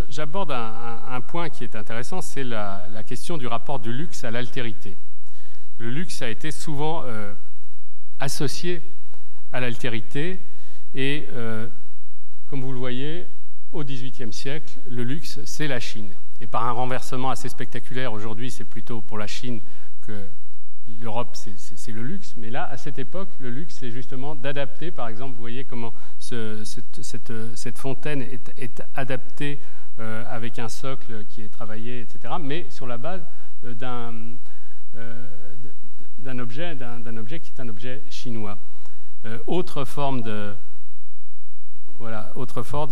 j'aborde un point qui est intéressant, c'est la question du rapport du luxe à l'altérité. Le luxe a été souvent associé à l'altérité et, comme vous le voyez, au XVIIIe siècle, le luxe, c'est la Chine. Et par un renversement assez spectaculaire, aujourd'hui, c'est plutôt pour la Chine que l'Europe, c'est le luxe. Mais là, à cette époque, le luxe, c'est justement d'adapter. Par exemple, vous voyez comment cette fontaine est adaptée avec un socle qui est travaillé, etc., mais sur la base d'un objet qui est un objet chinois. Autre forme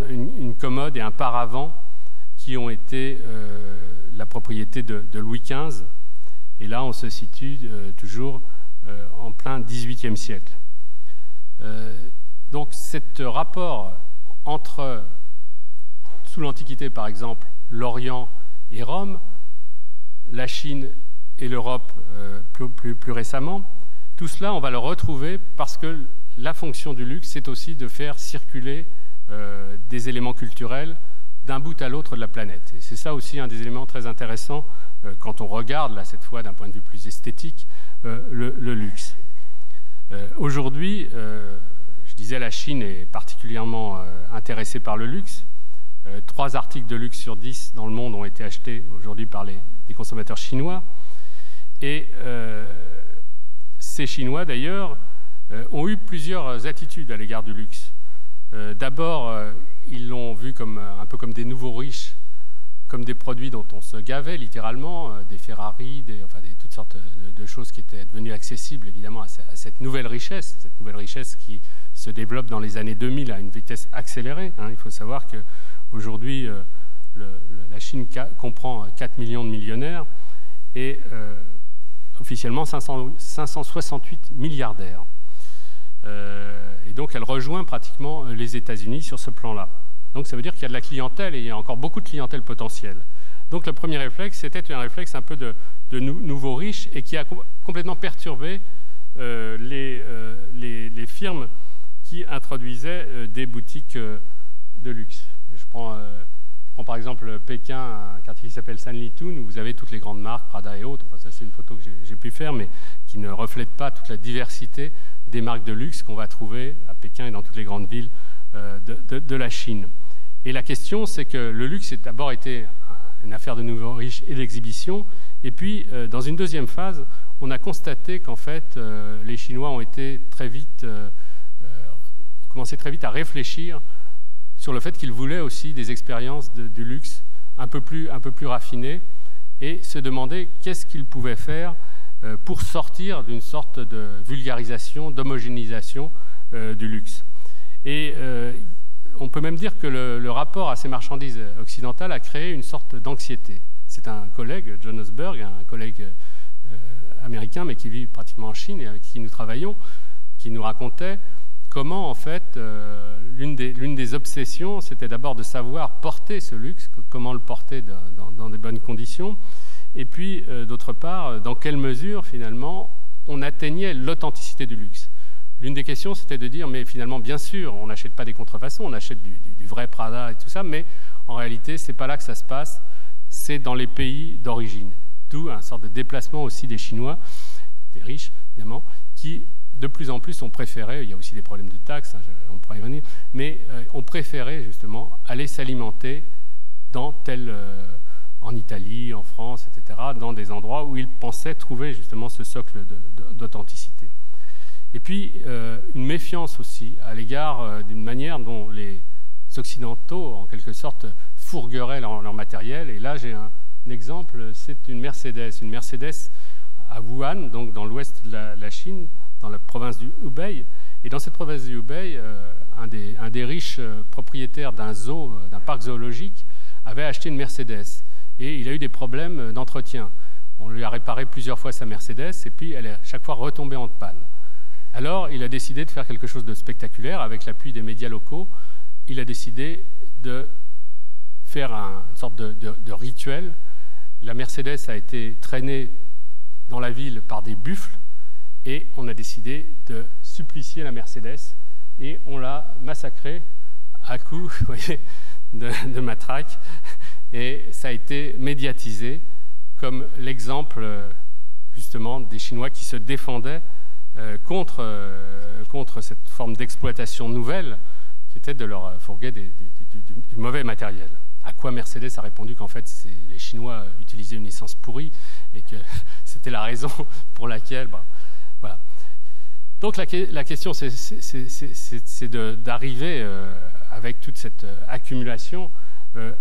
une commode et un paravent qui ont été la propriété de Louis XV. Et là, on se situe toujours en plein XVIIIe siècle. Donc, ce rapport entre, sous l'Antiquité par exemple, l'Orient et Rome, la Chine et l'Europe plus récemment, tout cela, on va le retrouver parce que la fonction du luxe, c'est aussi de faire circuler des éléments culturels d'un bout à l'autre de la planète. Et c'est ça aussi un des éléments très intéressants quand on regarde, là, cette fois, d'un point de vue plus esthétique, le luxe. Aujourd'hui, je disais, la Chine est particulièrement intéressée par le luxe. 3 articles de luxe sur 10 dans le monde ont été achetés aujourd'hui par des consommateurs chinois. Et ces Chinois, d'ailleurs, ont eu plusieurs attitudes à l'égard du luxe. D'abord, ils l'ont vu un peu comme des nouveaux riches, comme des produits dont on se gavait littéralement, des Ferrari, toutes sortes de choses qui étaient devenues accessibles évidemment à cette nouvelle richesse qui se développe dans les années 2000 à une vitesse accélérée. Il faut savoir qu'aujourd'hui, la Chine comprend 4 millions de millionnaires et officiellement 568 milliardaires. Et donc elle rejoint pratiquement les États-Unis sur ce plan-là. Donc ça veut dire qu'il y a de la clientèle et il y a encore beaucoup de clientèle potentielle. Donc le premier réflexe, c'était un réflexe un peu de nouveaux riches et qui a complètement perturbé les firmes qui introduisaient des boutiques de luxe. Je prends par exemple Pékin, un quartier qui s'appelle Sanlitun, où vous avez toutes les grandes marques, Prada et autres. Enfin, ça, c'est une photo que j'ai pu faire, mais qui ne reflète pas toute la diversité des marques de luxe qu'on va trouver à Pékin et dans toutes les grandes villes de la Chine. Et la question, c'est que le luxe a d'abord été une affaire de nouveaux riches et d'exhibition. Et puis, dans une deuxième phase, on a constaté qu'en fait, les Chinois ont été commencé très vite à réfléchir sur le fait qu'ils voulaient aussi des expériences du luxe un peu plus raffinées et se demander qu'est-ce qu'ils pouvaient faire pour sortir d'une sorte de vulgarisation, d'homogénéisation du luxe. Et on peut même dire que le rapport à ces marchandises occidentales a créé une sorte d'anxiété. C'est un collègue, John Osberg, un collègue américain, mais qui vit pratiquement en Chine et avec qui nous travaillons, qui nous racontait comment, en fait, l'une des obsessions, c'était d'abord de savoir porter ce luxe, comment le porter dans des bonnes conditions, et puis, d'autre part, dans quelle mesure, finalement, on atteignait l'authenticité du luxe. L'une des questions, c'était de dire, mais finalement, bien sûr, on n'achète pas des contrefaçons, on achète du vrai Prada et tout ça, mais en réalité, c'est pas là que ça se passe, c'est dans les pays d'origine. D'où un sorte de déplacement aussi des Chinois, des riches, évidemment, qui, de plus en plus, ont préféré, il y a aussi des problèmes de taxes, on pourra y revenir, mais ont préféré, justement, aller s'alimenter en Italie, en France, etc., dans des endroits où ils pensaient trouver, justement, ce socle d'authenticité. Et puis, une méfiance aussi à l'égard d'une manière dont les Occidentaux, en quelque sorte, fourgueraient leur matériel. Et là, j'ai un exemple, c'est une Mercedes à Wuhan, donc dans l'ouest de la Chine, dans la province du Hubei. Et dans cette province du Hubei, un des riches propriétaires d'un parc zoologique, avait acheté une Mercedes. Et il a eu des problèmes d'entretien. On lui a réparé plusieurs fois sa Mercedes, et puis elle est à chaque fois retombée en panne. Alors, il a décidé de faire quelque chose de spectaculaire avec l'appui des médias locaux. Il a décidé de faire une sorte de rituel. La Mercedes a été traînée dans la ville par des buffles et on a décidé de supplicier la Mercedes et on l'a massacrée à coups, vous voyez, de matraque. Et ça a été médiatisé comme l'exemple, justement, des Chinois qui se défendaient contre cette forme d'exploitation nouvelle qui était de leur fourguer du mauvais matériel. À quoi Mercedes a répondu qu'en fait les Chinois utilisaient une essence pourrie et que c'était la raison pour laquelle... voilà. Donc la question c'est d'arriver avec toute cette accumulation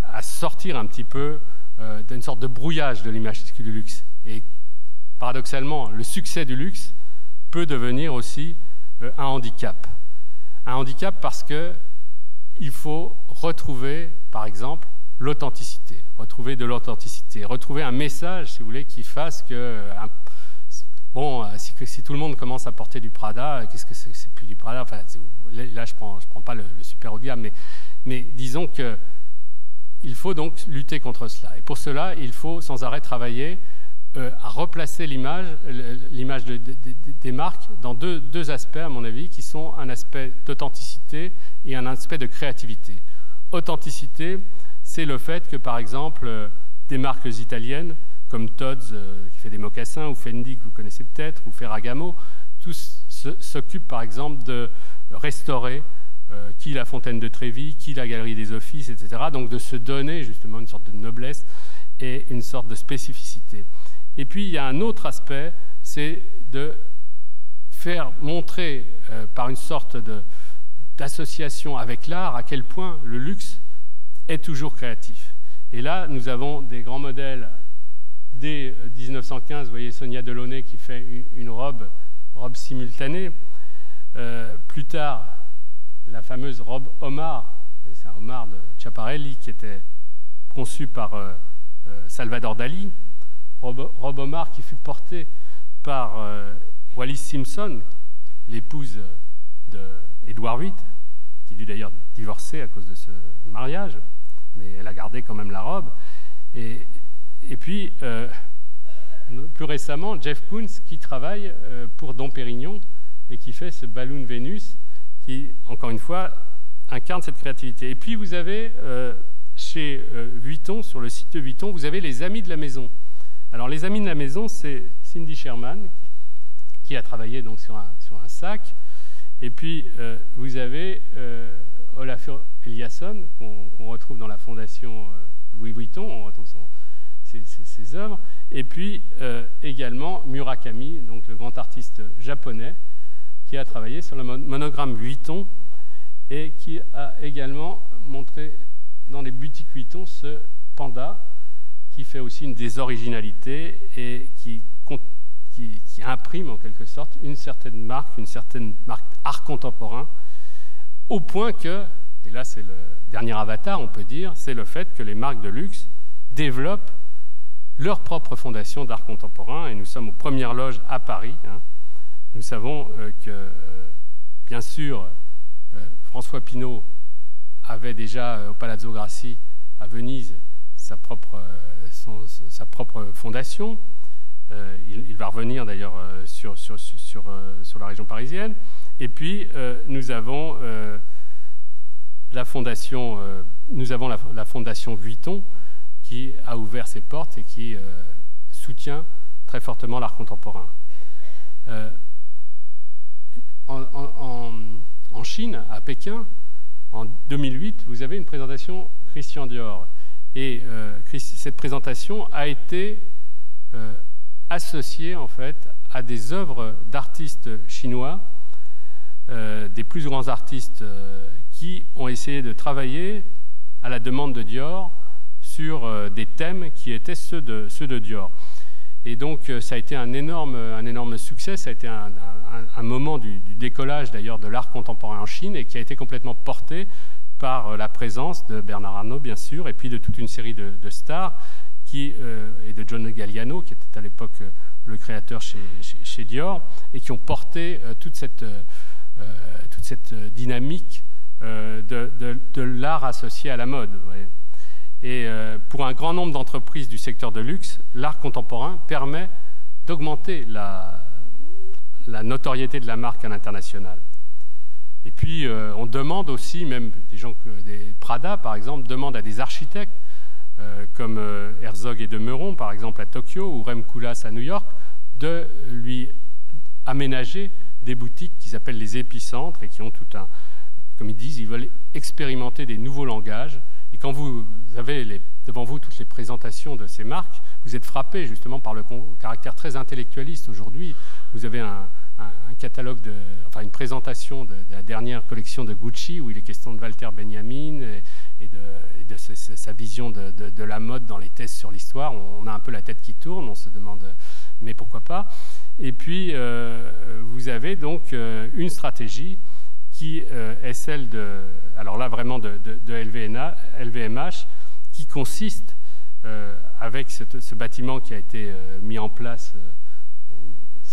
à sortir un petit peu d'une sorte de brouillage de l'image du luxe. Et paradoxalement, le succès du luxe peut devenir aussi un handicap. Un handicap parce qu'il faut retrouver, par exemple, l'authenticité, retrouver de l'authenticité, retrouver un message, si vous voulez, qui fasse que bon, si tout le monde commence à porter du Prada, qu'est-ce que c'est plus du Prada? Enfin, là, je prends pas le super haut de gamme, mais disons que il faut donc lutter contre cela. Et pour cela, il faut sans arrêt travailler à replacer l'image des marques dans deux aspects, à mon avis, qui sont un aspect d'authenticité et un aspect de créativité. Authenticité, c'est le fait que, par exemple, des marques italiennes, comme Tod's, qui fait des mocassins, ou Fendi, que vous connaissez peut-être, ou Ferragamo, tous s'occupent, par exemple, de restaurer qui la Fontaine de Trévi, qui la Galerie des Offices, etc. Donc de se donner justement une sorte de noblesse et une sorte de spécificité. Et puis il y a un autre aspect, c'est de faire montrer par une sorte d'association avec l'art à quel point le luxe est toujours créatif. Et là, nous avons des grands modèles dès 1915. Vous voyez Sonia Delaunay qui fait une robe simultanée. Plus tard, la fameuse robe Omar, c'est un homard de Schiaparelli qui était conçu par Salvador Dali, robe Omar qui fut portée par Wallis Simpson, l'épouse d'Édouard VIII, qui dut d'ailleurs divorcer à cause de ce mariage, mais elle a gardé quand même la robe. Et puis, plus récemment, Jeff Koons qui travaille pour Dom Pérignon et qui fait ce Balloon Vénus, qui, encore une fois, incarne cette créativité. Et puis, vous avez, chez Vuitton, sur le site de Vuitton, vous avez les Amis de la Maison. Alors, les Amis de la Maison, c'est Cindy Sherman, qui a travaillé donc, sur un sac. Et puis, vous avez Olafur Eliasson, qu'on retrouve dans la fondation Louis Vuitton, on retrouve ses œuvres. Et puis, également, Murakami, donc le grand artiste japonais, qui a travaillé sur le monogramme Vuitton et qui a également montré dans les boutiques Vuitton ce panda qui fait aussi une des originalités et qui imprime en quelque sorte une certaine marque art contemporain, au point que, et là c'est le dernier avatar on peut dire, c'est le fait que les marques de luxe développent leur propre fondation d'art contemporain, et nous sommes aux premières loges à Paris. Nous savons que, bien sûr, François Pinault avait déjà au Palazzo Grassi à Venise sa propre fondation. Il va revenir d'ailleurs sur la région parisienne. Et puis, nous avons la fondation Vuitton qui a ouvert ses portes et qui soutient très fortement l'art contemporain. En Chine, à Pékin, en 2008, vous avez une présentation Christian Dior. Et cette présentation a été associée en fait à des œuvres d'artistes chinois, des plus grands artistes qui ont essayé de travailler à la demande de Dior sur des thèmes qui étaient ceux de Dior. Et donc, ça a été un énorme succès. Ça a été un moment du décollage, d'ailleurs, de l'art contemporain en Chine et qui a été complètement porté par la présence de Bernard Arnault, bien sûr, et puis de toute une série de stars et de John Galliano, qui était à l'époque le créateur chez Dior, et qui ont porté toute cette dynamique de l'art associé à la mode. Vous voyez. Et pour un grand nombre d'entreprises du secteur de luxe, l'art contemporain permet d'augmenter la notoriété de la marque à l'international. Et puis, on demande aussi, même des Prada, par exemple, demandent à des architectes comme Herzog et de Meuron, par exemple, à Tokyo, ou Rem Koolhaas à New York, de lui aménager des boutiques qu'ils appellent les épicentres et qui ont tout un... Comme ils disent, ils veulent expérimenter des nouveaux langages. Et quand vous avez devant vous toutes les présentations de ces marques, vous êtes frappé justement par le caractère très intellectualiste. Aujourd'hui, vous avez un catalogue, une présentation de la dernière collection de Gucci, où il est question de Walter Benjamin et de sa vision de la mode dans les thèses sur l'histoire. On a un peu la tête qui tourne, on se demande mais pourquoi pas. Et puis, vous avez donc une stratégie qui est celle alors là vraiment de LVMH, qui consiste, avec ce bâtiment qui a été mis en place,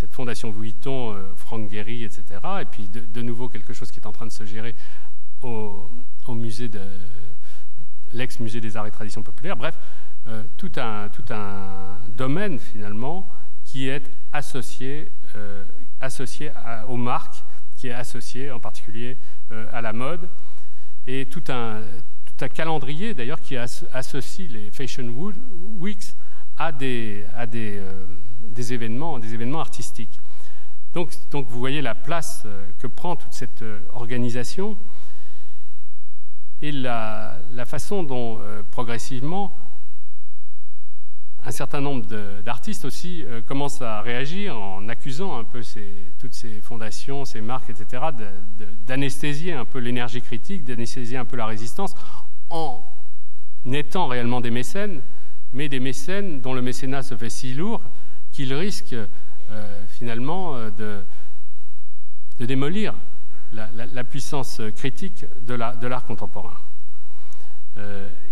cette fondation Vuitton, Franck Gehry, etc. Et puis de nouveau quelque chose qui est en train de se gérer au musée de l'ex-musée des arts et traditions populaires. Bref, tout un domaine finalement qui est associé aux marques, qui est associé en particulier à la mode, et tout un calendrier d'ailleurs qui associe les Fashion Weeks à des événements artistiques. Donc vous voyez la place que prend toute cette organisation et la façon dont progressivement un certain nombre d'artistes aussi commencent à réagir en accusant un peu toutes ces fondations, ces marques, etc., d'anesthésier un peu l'énergie critique, d'anesthésier un peu la résistance, en étant réellement des mécènes, mais des mécènes dont le mécénat se fait si lourd qu'ils risquent finalement de démolir la puissance critique de l'art contemporain.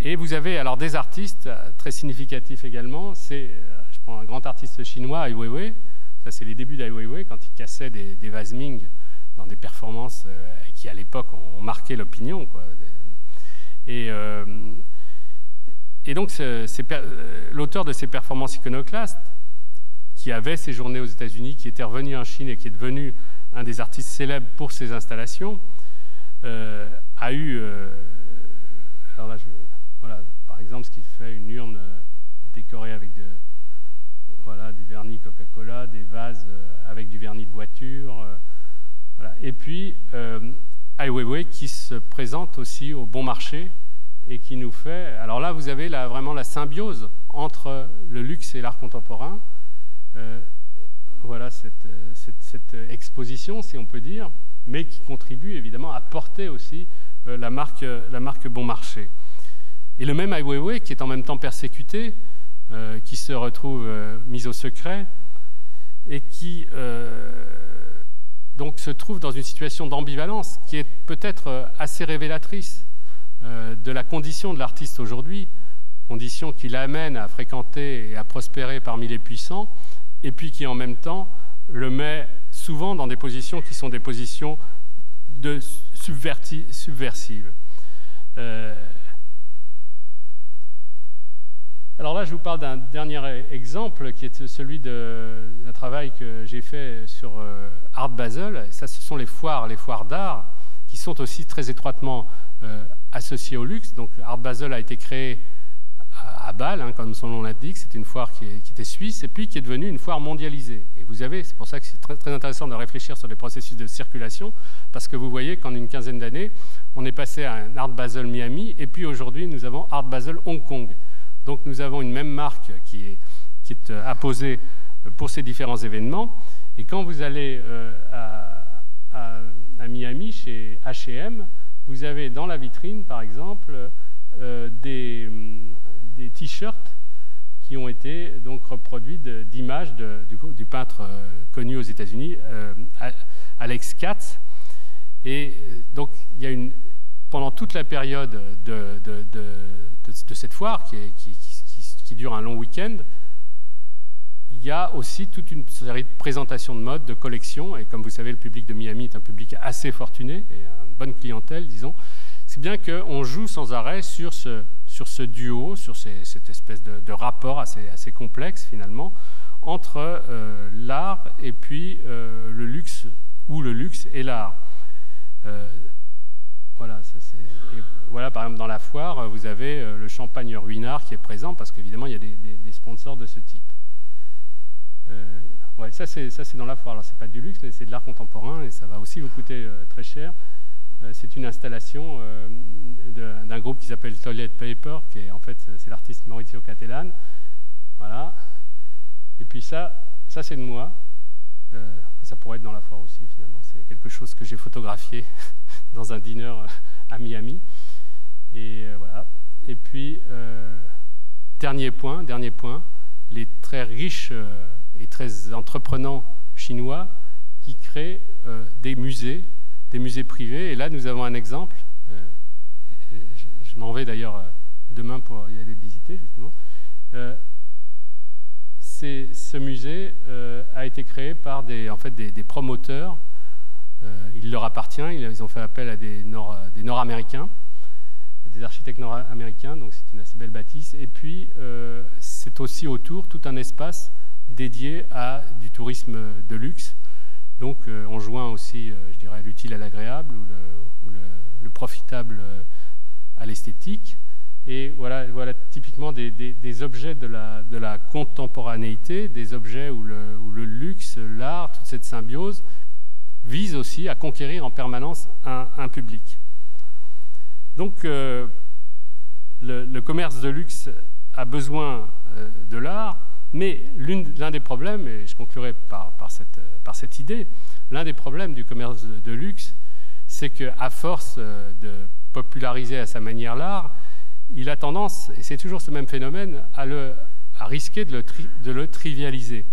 Et vous avez alors des artistes très significatifs également. Je prends un grand artiste chinois, Ai Weiwei. Ça, c'est les débuts d'Ai Weiwei quand il cassait des vases Ming dans des performances qui, à l'époque, ont marqué l'opinion, quoi. Et donc, l'auteur de ces performances iconoclastes, qui avait séjourné aux États-Unis, qui était revenu en Chine et qui est devenu un des artistes célèbres pour ses installations, a eu... alors là, voilà, par exemple, ce qu'il fait, une urne décorée avec du vernis Coca-Cola, des vases avec du vernis de voiture. Voilà. Et puis, Ai Weiwei qui se présente aussi au bon marché et qui nous fait... Alors là, vous avez vraiment la symbiose entre le luxe et l'art contemporain. Voilà cette exposition, si on peut dire, mais qui contribue évidemment à porter aussi la marque bon marché. Et le même Ai Weiwei qui est en même temps persécuté, qui se retrouve mis au secret et qui donc se trouve dans une situation d'ambivalence qui est peut-être assez révélatrice de la condition de l'artiste aujourd'hui, condition qui l'amène à fréquenter et à prospérer parmi les puissants, et puis qui en même temps le met souvent dans des positions qui sont des positions subversives. Alors là, je vous parle d'un dernier exemple qui est celui d'un travail que j'ai fait sur Art Basel. Ça, ce sont les foires d'art qui sont aussi très étroitement associées au luxe. Donc Art Basel a été créé à Bâle, comme son nom l'indique. C'est une foire qui était suisse et puis qui est devenue une foire mondialisée. Et vous avez, c'est pour ça que c'est très, très intéressant de réfléchir sur les processus de circulation, parce que vous voyez qu'en une quinzaine d'années, on est passé à un Art Basel Miami, et puis aujourd'hui, nous avons Art Basel Hong Kong. Donc nous avons une même marque qui est apposée pour ces différents événements. Et quand vous allez à Miami, chez H&M, vous avez dans la vitrine, par exemple, des t-shirts qui ont été donc reproduits d'images du peintre connu aux États-Unis, Alex Katz. Et donc il y a pendant toute la période de cette foire qui dure un long week-end, il y a aussi toute une série de présentations de mode, de collections, et comme vous savez, le public de Miami est un public assez fortuné et une bonne clientèle, disons. C'est bien qu'on joue sans arrêt sur ce duo, sur cette espèce de rapport assez complexe finalement entre l'art et puis le luxe, ou le luxe et l'art. Voilà, voilà, par exemple, dans la foire, vous avez le champagne Ruinart qui est présent, parce qu'évidemment, il y a des sponsors de ce type. Ouais, ça, c'est dans la foire. Alors, c'est pas du luxe, mais c'est de l'art contemporain, et ça va aussi vous coûter très cher. C'est une installation d'un groupe qui s'appelle Toilet Paper, qui est en fait, c'est l'artiste Maurizio Cattelan. Voilà. Et puis ça c'est de moi. Ça pourrait être dans la foire aussi, finalement. C'est quelque chose que j'ai photographié dans un dîner à Miami. Et voilà. Et puis, dernier point, les très riches et très entreprenants chinois qui créent des musées privés. Et là, nous avons un exemple. Je m'en vais d'ailleurs demain pour y aller visiter, justement. ce musée a été créé par des promoteurs. Il leur appartient, ils ont fait appel à des Nord-Américains, des architectes nord-américains, donc c'est une assez belle bâtisse. Et puis, c'est aussi autour tout un espace dédié à du tourisme de luxe. Donc, on joint aussi, je dirais, l'utile à l'agréable ou le profitable à l'esthétique. Et voilà typiquement des objets de la contemporanéité, des objets où le luxe, l'art, toute cette symbiose vise aussi à conquérir en permanence un public. Donc, le commerce de luxe a besoin de l'art, mais l'un des problèmes, et je conclurai par cette idée, l'un des problèmes du commerce de luxe, c'est qu'à force de populariser à sa manière l'art, il a tendance, et c'est toujours ce même phénomène, à risquer de le trivialiser.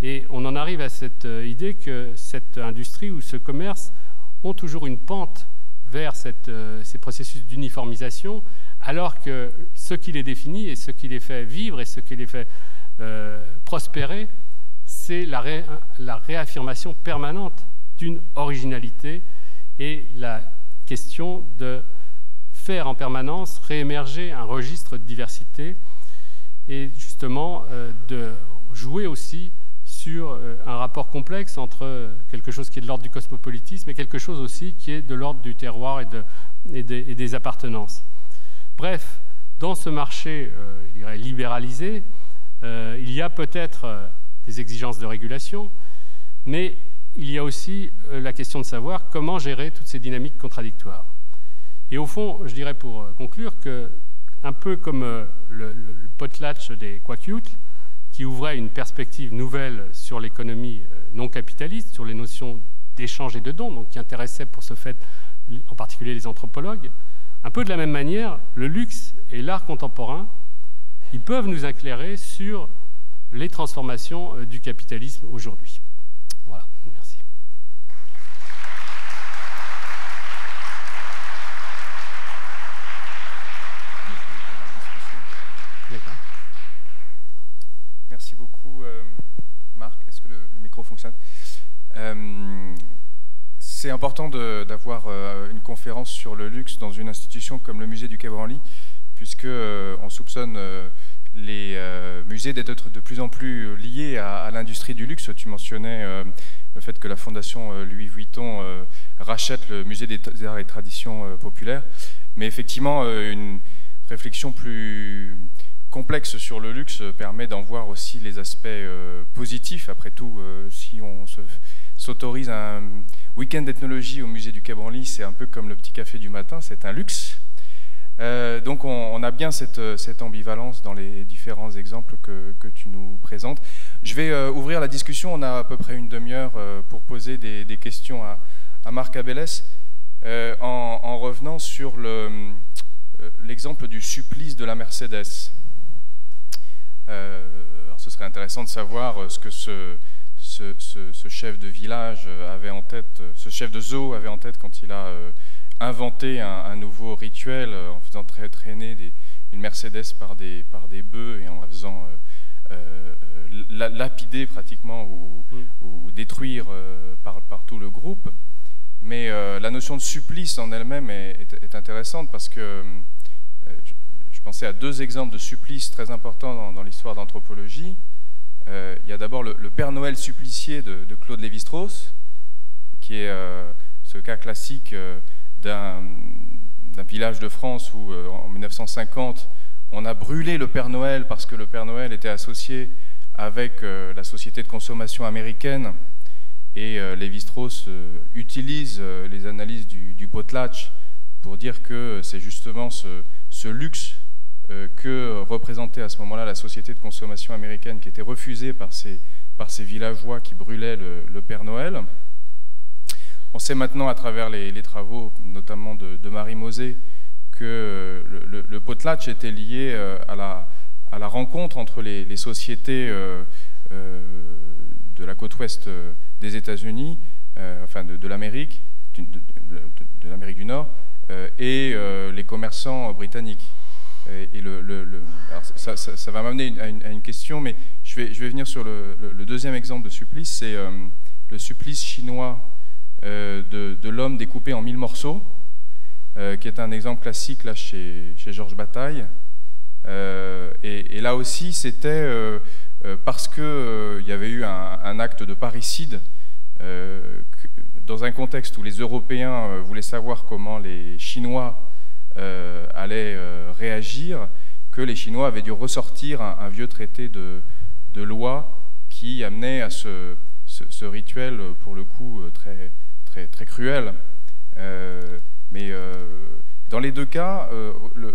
Et on en arrive à cette idée que cette industrie ou ce commerce ont toujours une pente vers ces processus d'uniformisation, alors que ce qui les définit et ce qui les fait vivre et ce qui les fait prospérer, c'est la réaffirmation permanente d'une originalité et la question de faire en permanence réémerger un registre de diversité et justement de jouer aussi sur un rapport complexe entre quelque chose qui est de l'ordre du cosmopolitisme et quelque chose aussi qui est de l'ordre du terroir et des appartenances. Bref, dans ce marché, je dirais, libéralisé, il y a peut-être des exigences de régulation, mais il y a aussi la question de savoir comment gérer toutes ces dynamiques contradictoires. Et au fond, je dirais pour conclure que, un peu comme le potlatch des Kwajalein, qui ouvrait une perspective nouvelle sur l'économie non capitaliste, sur les notions d'échange et de don, donc qui intéressait pour ce fait en particulier les anthropologues, un peu de la même manière, le luxe et l'art contemporain, ils peuvent nous éclairer sur les transformations du capitalisme aujourd'hui. Voilà, merci. D'accord. Merci beaucoup, Marc. Est-ce que le micro fonctionne? C'est important d'avoir une conférence sur le luxe dans une institution comme le musée du Quai Branly, puisque on soupçonne les musées d'être de plus en plus liés à l'industrie du luxe. Tu mentionnais le fait que la fondation Louis Vuitton rachète le musée des arts et traditions populaires, mais effectivement une réflexion plus complexe sur le luxe permet d'en voir aussi les aspects positifs. Après tout, si on s'autorise un week-end d'ethnologie au musée du Quai Branly, c'est un peu comme le petit café du matin, c'est un luxe. Donc on a bien cette ambivalence dans les différents exemples que tu nous présentes. Je vais ouvrir la discussion, on a à peu près une demi-heure pour poser des questions à Marc Abélès, en revenant sur l'exemple du supplice de la Mercedes. Alors ce serait intéressant de savoir ce que ce chef de village avait en tête, ce chef de zoo avait en tête quand il a inventé un nouveau rituel en faisant traîner une Mercedes par des bœufs et en la faisant lapider pratiquement ou détruire par tout le groupe. Mais la notion de supplice en elle-même est intéressante parce que je pensais à deux exemples de supplices très importants dans l'histoire d'anthropologie. Il y a d'abord le Père Noël supplicié de Claude Lévi-Strauss, qui est ce cas classique d'un village de France où, en 1950, on a brûlé le Père Noël parce que le Père Noël était associé avec la société de consommation américaine. Et Lévi-Strauss utilise les analyses du potlatch pour dire que c'est justement ce luxe que représentait à ce moment-là la société de consommation américaine qui était refusée par ces villageois qui brûlaient le Père Noël. On sait maintenant à travers les travaux, notamment de Marie Mosé, que le potlatch était lié à la rencontre entre les sociétés de la côte ouest des États-Unis, enfin de l'Amérique, de l'Amérique du Nord, et les commerçants britanniques. Alors ça va m'amener à une question, mais je vais venir sur le deuxième exemple de supplice, c'est le supplice chinois de l'homme découpé en 1000 morceaux, qui est un exemple classique là, chez Georges Bataille. Et là aussi, c'était parce qu'il y avait eu un acte de parricide, dans un contexte où les Européens voulaient savoir comment les Chinois allaient réagir, que les Chinois avaient dû ressortir un vieux traité de loi qui amenait à ce rituel, pour le coup, très cruel. Mais dans les deux cas,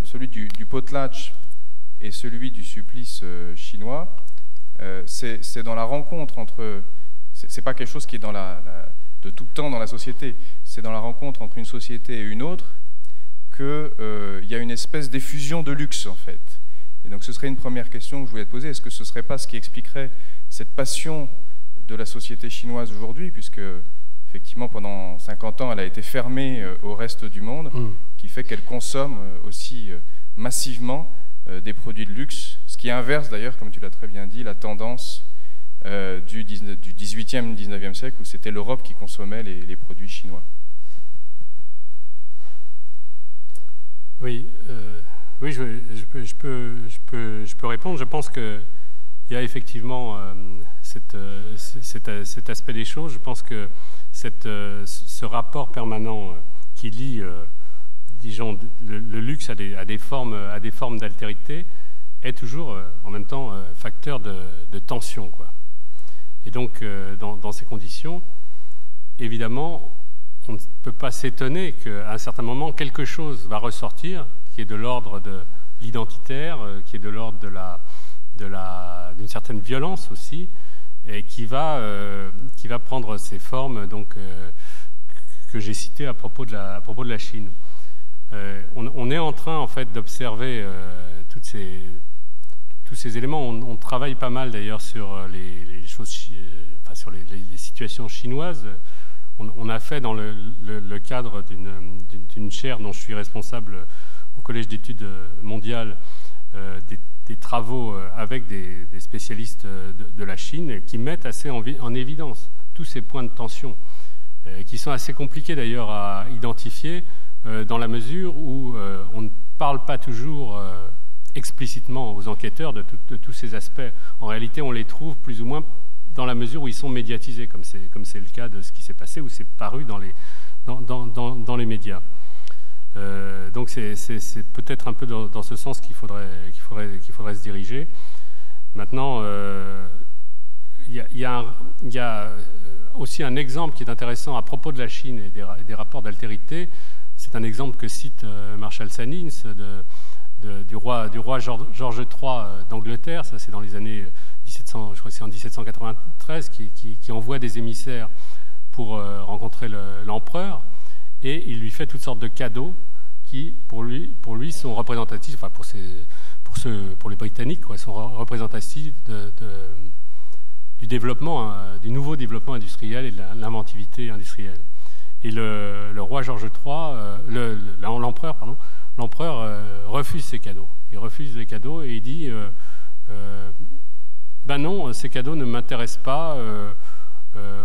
celui du potlatch et celui du supplice chinois, c'est dans la rencontre entre... C'est pas quelque chose qui est de tout temps dans la société, c'est dans la rencontre entre une société et une autre qu'il y a une espèce d'effusion de luxe, en fait. Et donc ce serait une première question que je voulais te poser. Est-ce que ce ne serait pas ce qui expliquerait cette passion de la société chinoise aujourd'hui, puisque effectivement pendant 50 ans elle a été fermée au reste du monde, qui fait qu'elle consomme aussi massivement des produits de luxe, ce qui inverse d'ailleurs, comme tu l'as très bien dit, la tendance du 18e, 19e siècle, où c'était l'Europe qui consommait les produits chinois. Oui, je peux répondre. Je pense qu'il y a effectivement cet aspect des choses. Je pense que ce rapport permanent qui lie, disons, le luxe à des formes d'altérité est toujours en même temps facteur de tension, quoi. Et donc, dans ces conditions, évidemment, on ne peut pas s'étonner qu'à un certain moment, quelque chose va ressortir qui est de l'ordre de l'identitaire, qui est de l'ordre d'une certaine violence aussi, et qui va prendre ces formes donc, que j'ai citées à propos de la Chine. On est en train, en fait, d'observer tous ces éléments. On travaille pas mal, d'ailleurs, sur les choses, enfin, sur les situations chinoises. On a fait dans le cadre d'une chaire dont je suis responsable au Collège d'études mondiales des travaux avec des spécialistes de la Chine qui mettent assez en évidence tous ces points de tension qui sont assez compliqués d'ailleurs à identifier dans la mesure où on ne parle pas toujours explicitement aux enquêteurs de tous ces aspects. En réalité, on les trouve plus ou moins dans la mesure où ils sont médiatisés, comme c'est le cas de ce qui s'est passé, où c'est paru dans les médias. Donc c'est peut-être un peu dans ce sens qu'il faudrait se diriger. Maintenant, il y a aussi un exemple qui est intéressant à propos de la Chine et des rapports d'altérité. C'est un exemple que cite Marshall Sahlins du roi George III d'Angleterre. Ça, c'est dans les années 1700, je crois que c'est en 1793, qui envoie des émissaires pour rencontrer l'empereur, et il lui fait toutes sortes de cadeaux qui, pour lui sont représentatifs, enfin pour les Britanniques, quoi, sont représentatifs du nouveau développement industriel et de l'inventivité industrielle. Et le roi George III, l'empereur refuse ces cadeaux. Il refuse les cadeaux et il dit ben non, ces cadeaux ne m'intéressent pas.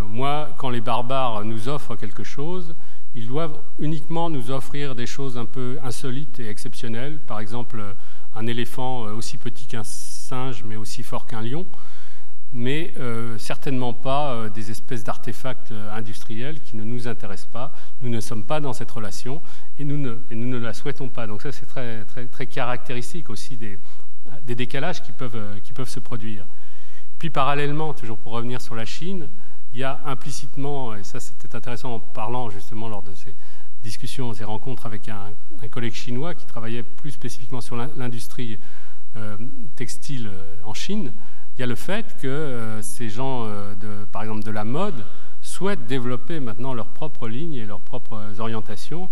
Moi, quand les barbares nous offrent quelque chose, ils doivent uniquement nous offrir des choses un peu insolites et exceptionnelles. Par exemple, un éléphant aussi petit qu'un singe, mais aussi fort qu'un lion. Mais certainement pas des espèces d'artefacts industriels qui ne nous intéressent pas. Nous ne sommes pas dans cette relation et nous ne la souhaitons pas. Donc ça, c'est très, très, très caractéristique aussi des décalages qui peuvent se produire. Et puis parallèlement, toujours pour revenir sur la Chine, il y a implicitement, et ça c'était intéressant en parlant justement lors de ces discussions, ces rencontres avec un collègue chinois qui travaillait plus spécifiquement sur l'industrie textile en Chine, il y a le fait que ces gens, par exemple de la mode, souhaitent développer maintenant leurs propres lignes et leurs propres orientations.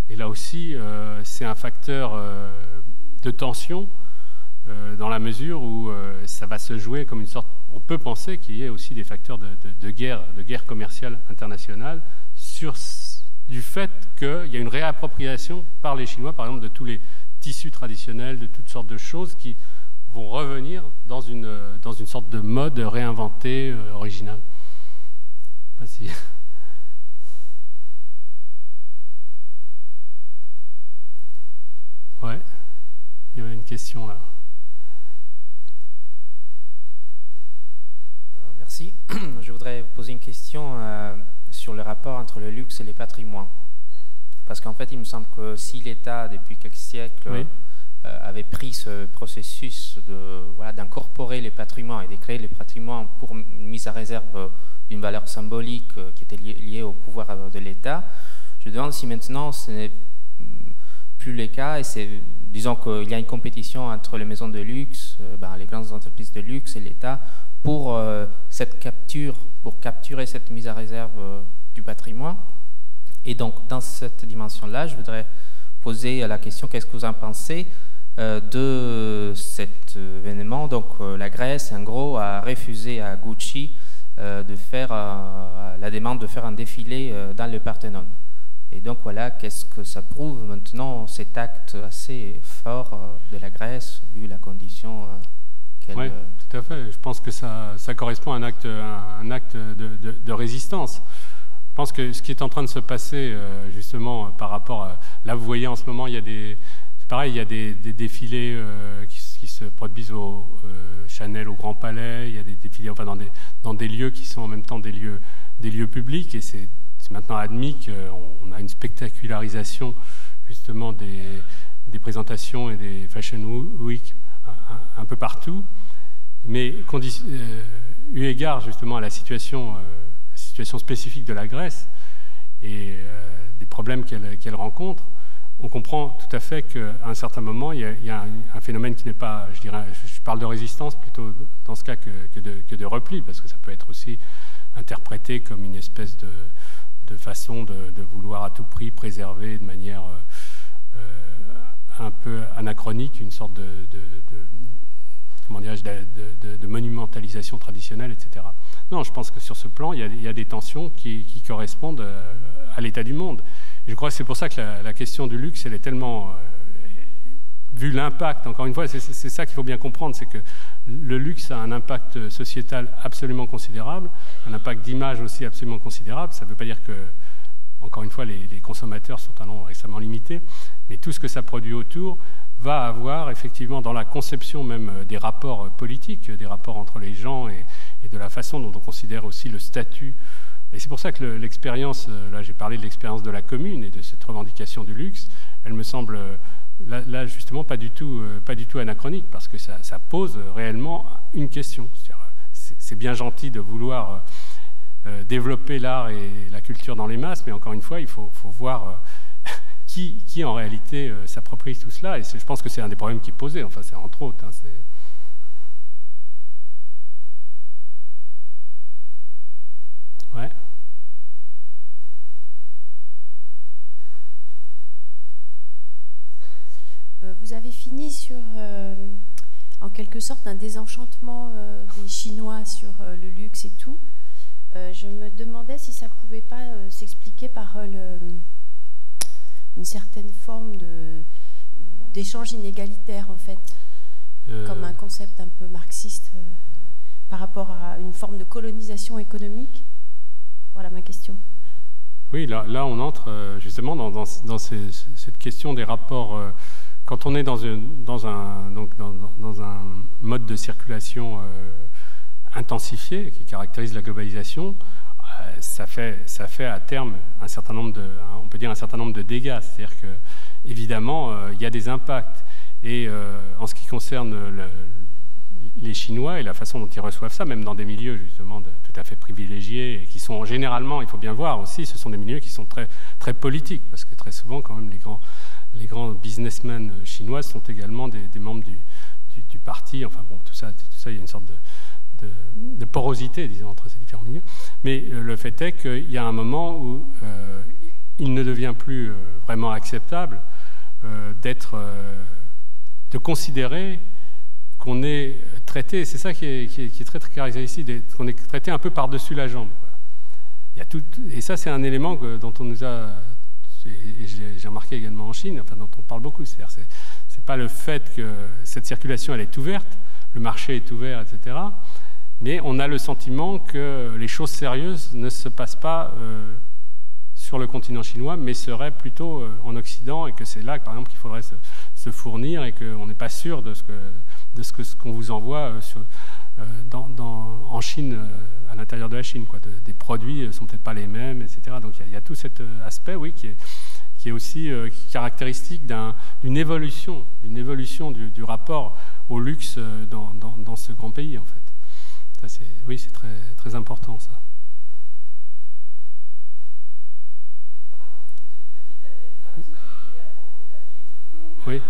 Et là aussi, c'est un facteur de tension dans la mesure où ça va se jouer comme une sorte... On peut penser qu'il y ait aussi des facteurs de guerre commerciale internationale du fait qu'il y a une réappropriation par les Chinois, par exemple, de tous les tissus traditionnels, de toutes sortes de choses qui vont revenir dans une sorte de mode réinventé, original. Pas si... Ouais, il y avait une question là. Merci. Je voudrais vous poser une question sur le rapport entre le luxe et les patrimoines. Parce qu'en fait, il me semble que si l'État, depuis quelques siècles, oui, avait pris ce processus d'incorporer les patrimoines et de créer les patrimoines pour une mise à réserve d'une valeur symbolique qui était liée au pouvoir de l'État, je me demande si maintenant ce n'est plus le cas, et disons qu'il y a une compétition entre les maisons de luxe, les grandes entreprises de luxe et l'État pour pour capturer cette mise à réserve du patrimoine. Et donc dans cette dimension-là, je voudrais poser la question, qu'est-ce que vous en pensez de cet événement? Donc la Grèce, en gros, a refusé à Gucci de faire la demande de faire un défilé dans le Parthénon. Et donc voilà, qu'est-ce que ça prouve maintenant, cet acte assez fort de la Grèce, vu la condition qu'elle... Oui, tout à fait. Je pense que ça correspond à un acte de résistance. Je pense que ce qui est en train de se passer, justement, par rapport à... Là, vous voyez, en ce moment, il y a des... C'est pareil, il y a des défilés qui se produisent au Chanel, au Grand Palais, il y a des défilés enfin, dans des lieux qui sont en même temps des lieux publics, et c'est maintenant admis qu'on a une spectacularisation justement des présentations et des Fashion Week un peu partout, mais eu égard justement à la situation spécifique de la Grèce et des problèmes qu'elle rencontre, on comprend tout à fait qu'à un certain moment, il y a un phénomène qui n'est pas, je parle de résistance plutôt dans ce cas que de repli, parce que ça peut être aussi interprété comme une espèce de façon de vouloir à tout prix préserver de manière un peu anachronique une sorte comment dirais-je, de monumentalisation traditionnelle, etc. Non, je pense que sur ce plan, il y a des tensions qui correspondent à l'état du monde. Et je crois que c'est pour ça que la question du luxe, elle est tellement... vu l'impact, encore une fois, c'est ça qu'il faut bien comprendre, c'est que le luxe a un impact sociétal absolument considérable, un impact d'image aussi absolument considérable. Ça ne veut pas dire que, encore une fois, les consommateurs sont un nombre extrêmement limité, mais tout ce que ça produit autour va avoir effectivement dans la conception même des rapports politiques, des rapports entre les gens et de la façon dont on considère aussi le statut. Et c'est pour ça que l'expérience, là j'ai parlé de l'expérience de la commune et de cette revendication du luxe, elle me semble... Là, justement, pas du tout anachronique, parce que ça pose réellement une question. C'est bien gentil de vouloir développer l'art et la culture dans les masses, mais encore une fois, il faut voir qui en réalité s'approprie tout cela. Et je pense que c'est un des problèmes qui est posé, enfin, c'est entre autres. Hein, ouais. Vous avez fini sur, en quelque sorte, un désenchantement des Chinois sur le luxe et tout. Je me demandais si ça ne pouvait pas s'expliquer par une certaine forme d'échange inégalitaire, en fait, comme un concept un peu marxiste par rapport à une forme de colonisation économique. Voilà ma question. Oui, là on entre justement dans cette question des rapports... Quand on est dans un mode de circulation intensifié qui caractérise la globalisation, ça fait à terme un certain nombre de dégâts. C'est-à-dire que évidemment il y a des impacts. Et en ce qui concerne les Chinois et la façon dont ils reçoivent ça, même dans des milieux justement tout à fait privilégiés et qui sont généralement, il faut bien voir aussi, ce sont des milieux qui sont très très politiques, parce que très souvent quand même les grands businessmen chinois sont également des membres du parti. Enfin bon, tout ça, il y a une sorte de porosité, disons, entre ces différents milieux. Mais le fait est qu'il y a un moment où il ne devient plus vraiment acceptable de considérer qu'on est traité, c'est ça qui est très, très caractéristique, qu'on est traité un peu par-dessus la jambe. Il y a tout, et ça, c'est un élément dont on nous a... Et j'ai remarqué également en Chine, enfin, dont on parle beaucoup, c'est-à-dire c'est pas le fait que cette circulation elle est ouverte, le marché est ouvert, etc. Mais on a le sentiment que les choses sérieuses ne se passent pas sur le continent chinois, mais seraient plutôt en Occident, et que c'est là, par exemple, qu'il faudrait se fournir, et qu'on n'est pas sûr de ce qu'on vous envoie en Chine, à l'intérieur de la Chine, quoi. Des produits ne sont peut-être pas les mêmes, etc. Donc il y a tout cet aspect, oui, qui est aussi caractéristique d'une évolution du rapport au luxe dans ce grand pays, en fait. Ça, oui, c'est très, très important, ça. Oui.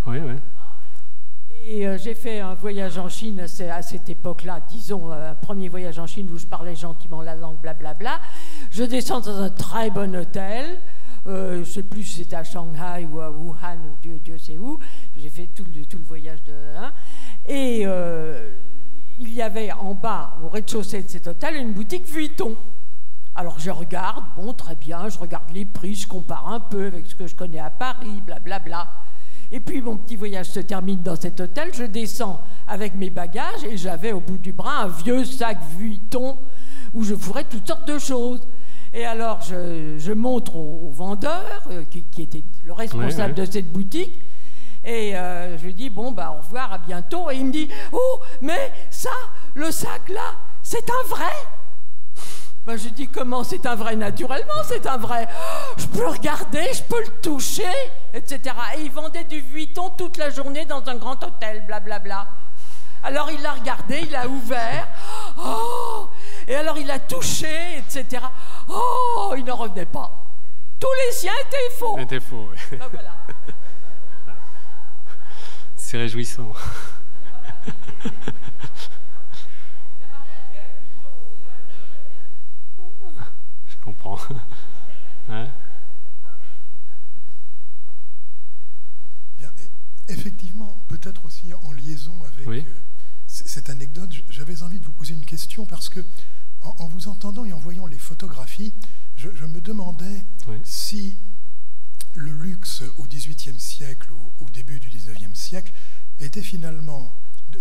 Oui, oui. Et j'ai fait un voyage en Chine à cette époque-là, disons, un premier voyage en Chine où je parlais gentiment la langue, blablabla. Je descends dans un très bon hôtel. Je ne sais plus si c'était à Shanghai ou à Wuhan, ou Dieu sait où. J'ai fait tout le voyage de... Hein. Et il y avait en bas, au rez-de-chaussée de cet hôtel, une boutique Vuitton. Alors je regarde, bon, très bien, je regarde les prix, je compare un peu avec ce que je connais à Paris, blablabla. Et puis mon petit voyage se termine dans cet hôtel, je descends avec mes bagages et j'avais au bout du bras un vieux sac Vuitton où je fourrais toutes sortes de choses. Et alors je montre au vendeur, qui était le responsable de cette boutique, et je lui dis, bon, bah, au revoir, à bientôt. Et il me dit, oh, mais ça, le sac là, c'est un vrai. Ben, je dis, comment c'est un vrai? Naturellement, c'est un vrai. Oh, je peux regarder, je peux le toucher, etc. Et il vendait du Vuitton toute la journée dans un grand hôtel, blablabla. Alors il l'a regardé, il l'a ouvert. Oh, et alors il a touché, etc. Oh, il n'en revenait pas. Tous les siens étaient faux. Étaient faux, oui. Ben, voilà. C'est réjouissant. Je comprends. Hein? Bien, effectivement, peut-être aussi en liaison avec cette anecdote, j'avais envie de vous poser une question parce que, en vous entendant et en voyant les photographies, je me demandais si le luxe au XVIIIe siècle ou au début du XIXe siècle était finalement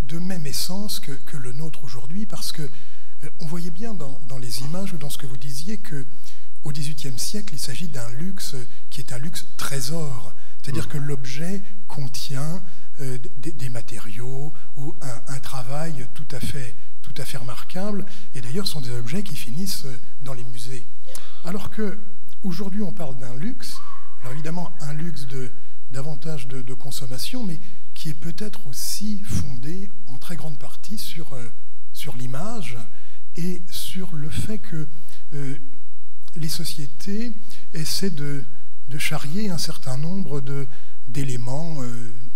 de même essence que le nôtre aujourd'hui, parce que on voyait bien dans les images ou dans ce que vous disiez qu'au XVIIIe siècle, il s'agit d'un luxe qui est un luxe trésor, c'est-à-dire que l'objet contient des matériaux ou un travail tout à fait remarquable, et d'ailleurs sont des objets qui finissent dans les musées. Alors qu'aujourd'hui on parle d'un luxe, alors évidemment un luxe davantage de consommation, mais qui est peut-être aussi fondé en très grande partie sur l'image et sur le fait que les sociétés essaient de charrier un certain nombre d'éléments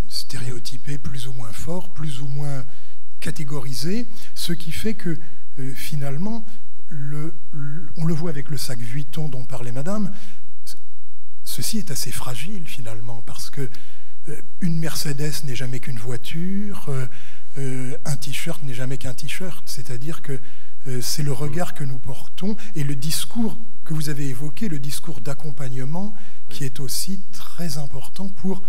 stéréotypés plus ou moins forts, plus ou moins catégorisés, ce qui fait que finalement, on le voit avec le sac Vuitton dont parlait Madame, ceci est assez fragile finalement, parce que une Mercedes n'est jamais qu'une voiture, un t-shirt n'est jamais qu'un t-shirt, c'est-à-dire que c'est le regard que nous portons et le discours que vous avez évoqué, le discours d'accompagnement, qui est aussi très important pour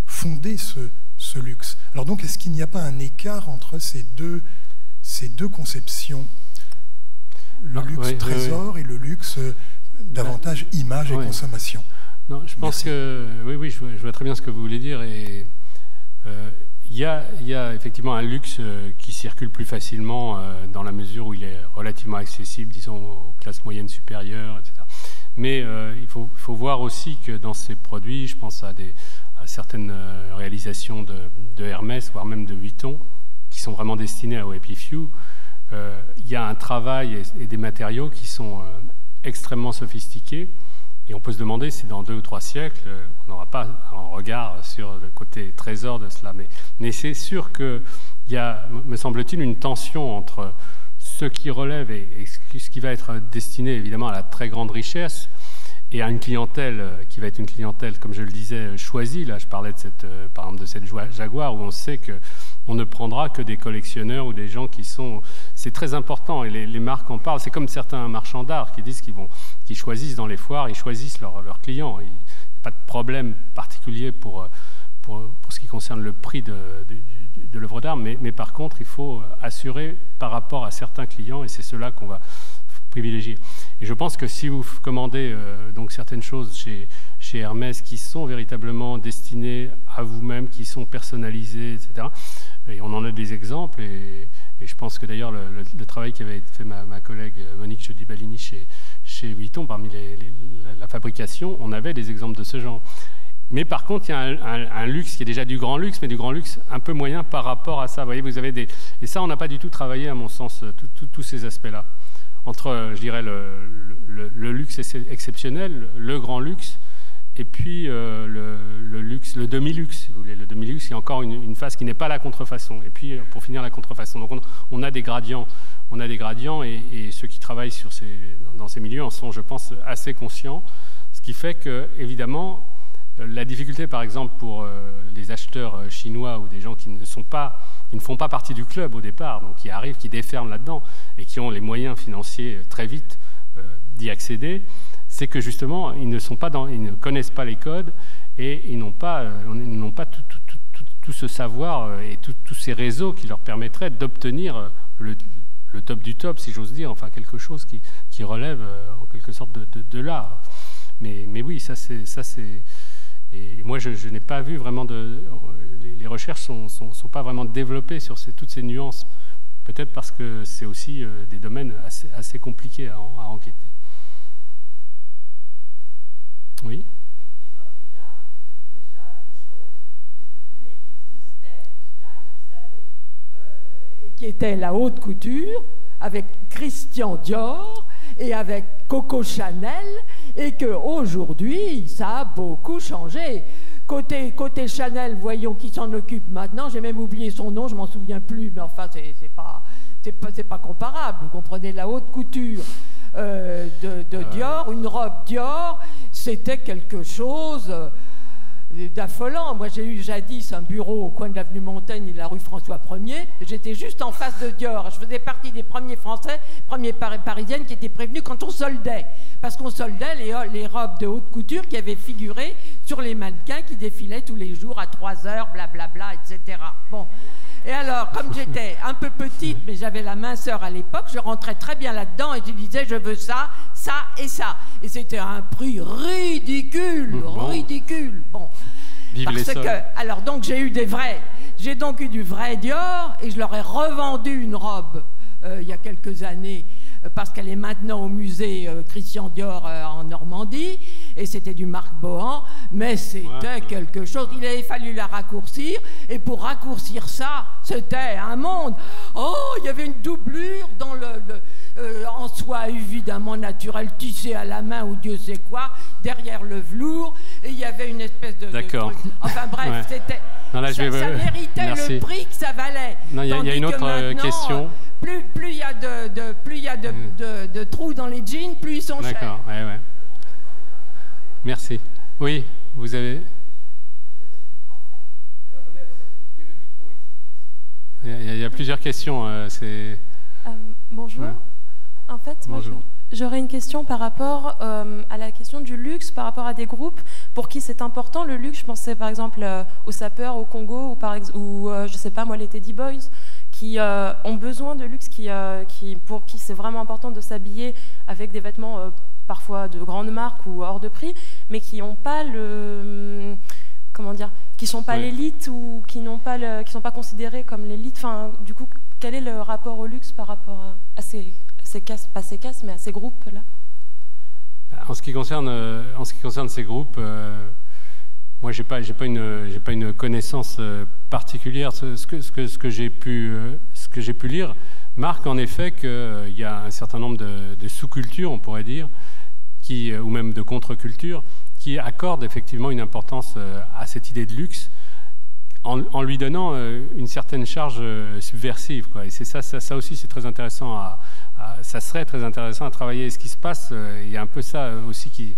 fonder ce luxe. Alors donc, est-ce qu'il n'y a pas un écart entre ces deux conceptions, le luxe trésor et le luxe davantage image et consommation? Non, je pense que oui, je vois très bien ce que vous voulez dire, et il y a effectivement un luxe qui circule plus facilement dans la mesure où il est relativement accessible, disons, aux classes moyennes supérieures, etc. Mais il faut voir aussi que dans ces produits, je pense à certaines réalisations de Hermès, voire même de Vuitton, qui sont vraiment destinées au Happy Few, il y a un travail et des matériaux qui sont extrêmement sophistiqués. Et on peut se demander si dans 2 ou 3 siècles, on n'aura pas un regard sur le côté trésor de cela. Mais c'est sûr qu'il y a, me semble-t-il, une tension entre ce qui relève et ce qui va être destiné évidemment à la très grande richesse et à une clientèle qui va être une clientèle, comme je le disais, choisie. Là, je parlais par exemple de cette Jaguar, où on sait qu'on ne prendra que des collectionneurs ou des gens qui sont... C'est très important, et les marques en parlent. C'est comme certains marchands d'art qui disent qu'ils choisissent dans les foires, ils choisissent leurs clients. pas de problème particulier pour ce qui concerne le prix de l'œuvre d'art, mais par contre, il faut assurer par rapport à certains clients, et c'est cela qu'on va privilégier. Et je pense que si vous commandez donc certaines choses chez Hermès qui sont véritablement destinées à vous-même, qui sont personnalisées, etc., et on en a des exemples, et je pense que d'ailleurs le travail qu'avait fait ma collègue Monique Jody-Balini chez Vuitton, parmi la fabrication, on avait des exemples de ce genre. Mais par contre, il y a un luxe qui est déjà du grand luxe, mais du grand luxe un peu moyen par rapport à ça. Vous voyez, vous avez des... Et ça, on n'a pas du tout travaillé, à mon sens, tous ces aspects-là. Entre, je dirais, le luxe exceptionnel, le grand luxe, et puis le luxe, le demi-luxe, si vous voulez. Le demi-luxe, il y a encore une phase qui n'est pas la contrefaçon. Et puis, pour finir, la contrefaçon. Donc, on a des gradients. On a des gradients, et ceux qui travaillent dans ces milieux en sont, je pense, assez conscients. Ce qui fait que, évidemment, la difficulté, par exemple, pour les acheteurs chinois ou des gens qui ne font pas partie du club au départ, donc qui arrivent, qui déferment là-dedans et qui ont les moyens financiers très vite d'y accéder, c'est que justement, ils ne connaissent pas les codes et ils n'ont pas tout ce savoir et tous ces réseaux qui leur permettraient d'obtenir le top du top, si j'ose dire, enfin quelque chose qui relève en quelque sorte de l'art. Mais oui, ça c'est... Et moi, je n'ai pas vu vraiment les recherches ne sont pas vraiment développées sur toutes ces nuances. Peut-être parce que c'est aussi des domaines assez compliqués à enquêter. Oui. Disons qu'il y a déjà une chose, qui existait il y a X années, et qui était la haute couture, avec Christian Dior et avec Coco Chanel, et qu'aujourd'hui, ça a beaucoup changé. Côté Chanel, voyons qui s'en occupe maintenant. J'ai même oublié son nom, je m'en souviens plus, mais enfin, c'est pas comparable. Vous comprenez, la haute couture de Dior, une robe Dior, c'était quelque chose d'affolant. Moi, j'ai eu jadis un bureau au coin de l'avenue Montaigne et de la rue François 1er. J'étais juste en face de Dior. Je faisais partie des premiers Français, premiers Parisiennes qui étaient prévenus quand on soldait. Parce qu'on soldait les robes de haute couture qui avaient figuré sur les mannequins qui défilaient tous les jours à 3 heures, blablabla, etc. Bon. Et alors, comme j'étais un peu petite, mais j'avais la minceur à l'époque, je rentrais très bien là-dedans et je disais, je veux ça, ça et ça. Et c'était un prix ridicule, ridicule. Bon. Vive parce que, alors donc j'ai donc eu du vrai Dior et je leur ai revendu une robe il y a quelques années parce qu'elle est maintenant au musée Christian Dior en Normandie et c'était du Marc Bohan, mais c'était quelque chose. Il avait fallu la raccourcir et pour raccourcir ça, c'était un monde. Oh, il y avait une doublure dans en soie évidemment naturelle, tissée à la main ou Dieu sait quoi, derrière le velours, et il y avait une espèce de truc. Enfin bref, c'était... Non, là, ça méritait le prix que ça valait. Non, il y a une autre question. Plus il y a de trous dans les jeans, plus ils sont chers. D'accord, ouais. Merci. Oui, vous avez... Il y a plusieurs questions. Bonjour. Ouais. En fait, moi, j'aurais une question par rapport à la question du luxe, par rapport à des groupes pour qui c'est important. Le luxe, je pensais par exemple aux sapeurs au Congo ou je sais pas moi, les Teddy Boys, qui ont besoin de luxe, pour qui c'est vraiment important de s'habiller avec des vêtements parfois de grandes marques ou hors de prix, mais qui n'ont pas le... Comment dire, qui ne sont pas l'élite ou qui ne sont pas considérés comme l'élite. Enfin, du coup, quel est le rapport au luxe par rapport à ces castes, pas ces castes, mais à ces groupes-là? En ce qui concerne ces groupes, moi, j'ai pas une connaissance particulière. Ce que j'ai pu lire marque en effet qu'il y a un certain nombre de sous-cultures, on pourrait dire, ou même de contre-cultures, qui accordent effectivement une importance à cette idée de luxe en lui donnant une certaine charge subversive, quoi. Et c'est ça aussi, c'est très intéressant ça serait très intéressant à travailler. Et ce qui se passe, il y a un peu ça aussi qui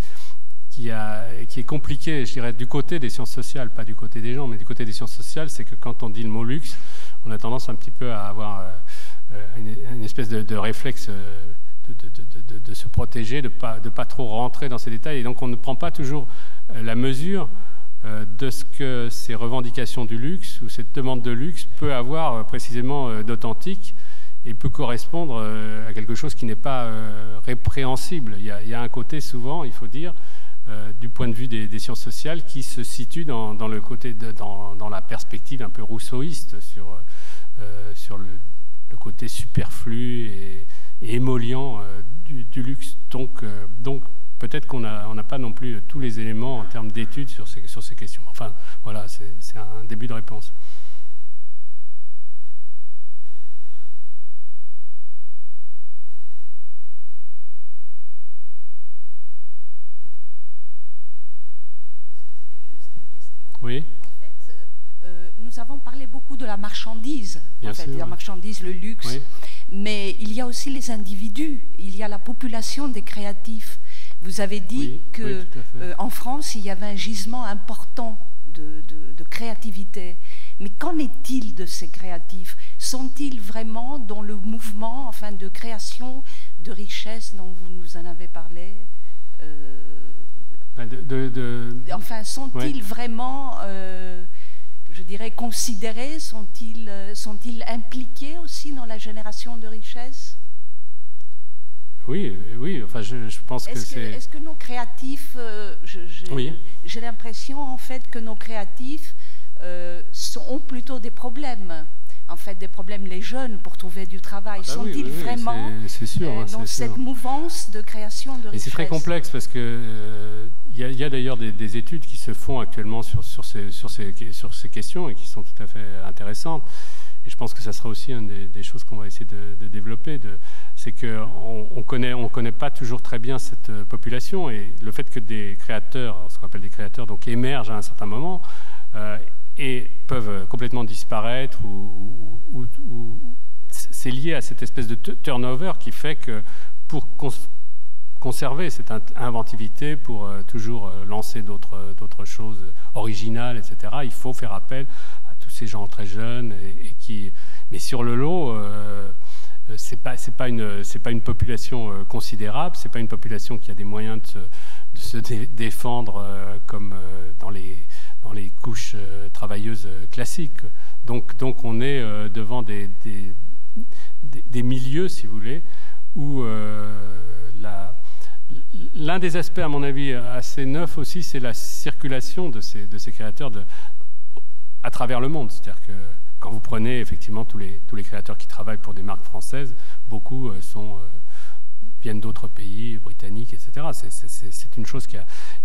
est compliqué, je dirais, du côté des sciences sociales, pas du côté des gens, mais du côté des sciences sociales, c'est que quand on dit le mot luxe, on a tendance un petit peu à avoir une espèce de réflexe de se protéger, de pas trop rentrer dans ces détails, et donc on ne prend pas toujours la mesure de ce que ces revendications du luxe ou cette demande de luxe peut avoir précisément d'authentique et peut correspondre à quelque chose qui n'est pas répréhensible. Il y a un côté souvent, il faut dire, du point de vue des sciences sociales, qui se situe dans le côté dans la perspective un peu rousseauiste sur le côté superflu et émollient du luxe. Donc peut-être qu'on n'a pas non plus tous les éléments en termes d'études sur ces questions. Enfin, voilà, c'est un début de réponse. Oui. En fait, nous avons parlé beaucoup de la marchandise, la marchandise, le luxe, oui. Mais il y a aussi les individus, il y a la population des créatifs. Vous avez dit que en France, il y avait un gisement important de créativité. Mais qu'en est-il de ces créatifs? Sont-ils vraiment dans le mouvement, enfin, de création de richesse dont vous nous en avez parlé? Enfin, sont-ils vraiment, je dirais, considérés? Sont-ils impliqués aussi dans la génération de richesse? Oui, enfin, je pense que c'est... Est-ce que nos créatifs, j'ai l'impression en fait que nos créatifs ont plutôt des problèmes. En fait, des problèmes, les jeunes, pour trouver du travail. Sont-ils vraiment dans cette mouvance de création de richesse? Et c'est très complexe parce que y a d'ailleurs des études qui se font actuellement sur ces questions et qui sont tout à fait intéressantes. Et je pense que ça sera aussi une des choses qu'on va essayer de développer. C'est qu'on ne connaît pas toujours très bien cette population, et le fait que des créateurs, ce qu'on appelle des créateurs, donc émergent à un certain moment, et peuvent complètement disparaître, ou c'est lié à cette espèce de turnover qui fait que pour conserver cette inventivité, pour toujours lancer d'autres choses originales, etc., il faut faire appel à tous ces gens très jeunes mais sur le lot, c'est pas une population considérable, c'est pas une population qui a des moyens de se défendre comme dans les couches travailleuses classiques. Donc on est devant des milieux, si vous voulez, où l'un des aspects, à mon avis, assez neuf aussi, c'est la circulation de ces créateurs à travers le monde. C'est-à-dire que quand vous prenez effectivement tous les créateurs qui travaillent pour des marques françaises, beaucoup viennent d'autres pays, britanniques, etc. C'est une chose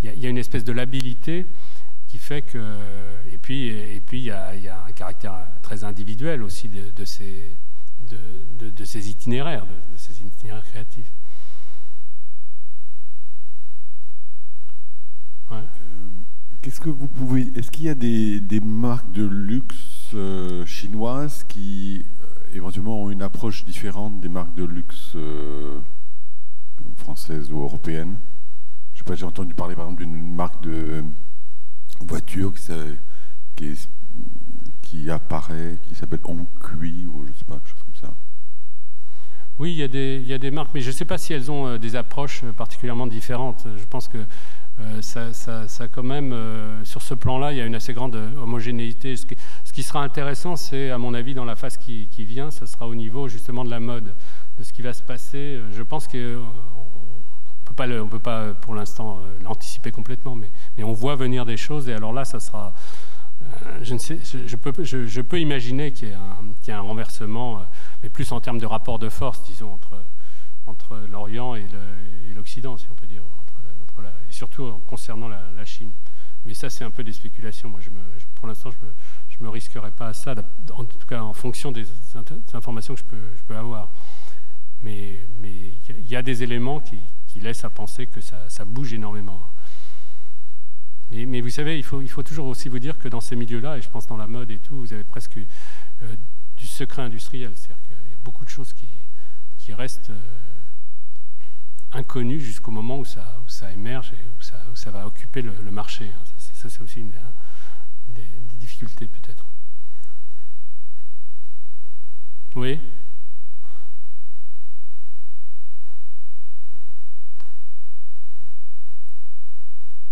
il y a une espèce de labilité qui fait que... Et puis il y a un caractère très individuel aussi de ces itinéraires, de ces itinéraires créatifs. Ouais. Est-ce qu'il y a des marques de luxe chinoises qui éventuellement ont une approche différente des marques de luxe françaises ou européennes? Je sais pas, j'ai entendu parler par exemple d'une marque de voiture qui apparaît, qui s'appelle Onkui, ou je sais pas, quelque chose comme ça. Oui, il y a des marques, mais je ne sais pas si elles ont des approches particulièrement différentes. Je pense que ça quand même, sur ce plan-là, il y a une assez grande homogénéité. Ce qui sera intéressant, c'est, à mon avis, dans la phase qui vient, ça sera au niveau justement de la mode, de ce qui va se passer. Je pense qu'on ne peut pas pour l'instant l'anticiper complètement, mais on voit venir des choses, et alors là, ça sera... je peux imaginer qu'il y a un renversement, mais plus en termes de rapport de force, disons, entre l'Orient et l'Occident, si on peut dire, et surtout concernant la Chine. Mais ça, c'est un peu des spéculations. Moi, pour l'instant, je me risquerai pas à ça, en tout cas en fonction des informations que je peux avoir. Mais il y a des éléments qui laissent à penser que ça bouge énormément. Mais vous savez, il faut toujours aussi vous dire que dans ces milieux-là, et je pense dans la mode et tout, vous avez presque du secret industriel. C'est-à-dire qu'il y a beaucoup de choses qui restent inconnues jusqu'au moment où ça émerge et où ça va occuper le marché. Ça, c'est aussi des difficultés peut-être. Oui ?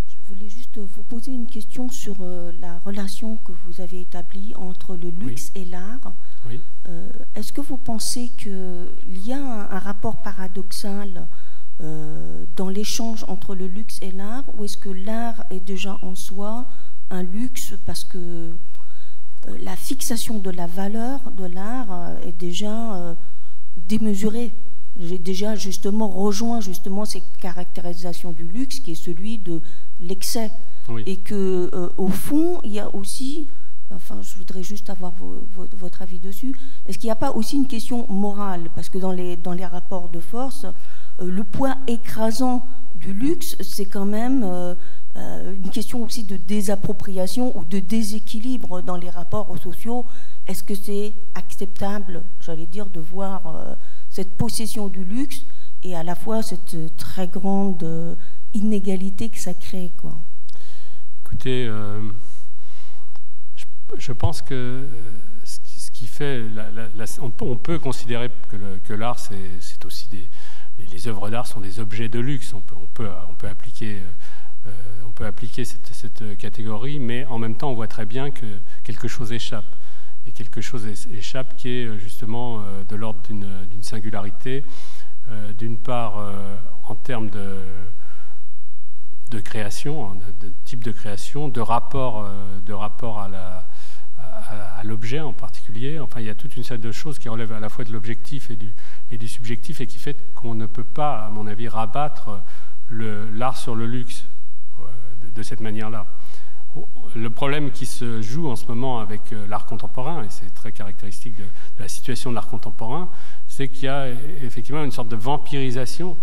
Je voulais juste juste vous poser une question sur la relation que vous avez établie entre le luxe et l'art. Oui. Est-ce que vous pensez qu'il y a un rapport paradoxal dans l'échange entre le luxe et l'art, ou est-ce que l'art est déjà en soi un luxe parce que la fixation de la valeur de l'art est déjà démesurée? J'ai déjà justement rejoint cette caractérisation du luxe qui est celui de l'excès. Oui. Et que au fond, il y a aussi, enfin je voudrais juste avoir votre avis dessus, est-ce qu'il n'y a pas aussi une question morale? Parce que dans les rapports de force, le poids écrasant du luxe, c'est quand même une question aussi de désappropriation ou de déséquilibre dans les rapports sociaux. Est-ce que c'est acceptable, j'allais dire, de voir cette possession du luxe et à la fois cette très grande inégalité que ça crée, quoi? Écoutez, je pense que ce qui fait... on peut considérer que l'art, c'est aussi les œuvres d'art sont des objets de luxe. On peut appliquer cette catégorie, mais en même temps, on voit très bien que quelque chose échappe. Et quelque chose échappe qui est justement de l'ordre d'une singularité, d'une part en termes de création, de type de création, de rapport à l'objet en particulier. Enfin, il y a toute une série de choses qui relèvent à la fois de l'objectif et du subjectif, et qui fait qu'on ne peut pas, à mon avis, rabattre l'art sur le luxe de cette manière-là. Le problème qui se joue en ce moment avec l'art contemporain, et c'est très caractéristique de la situation de l'art contemporain, c'est qu'il y a effectivement une sorte de vampirisation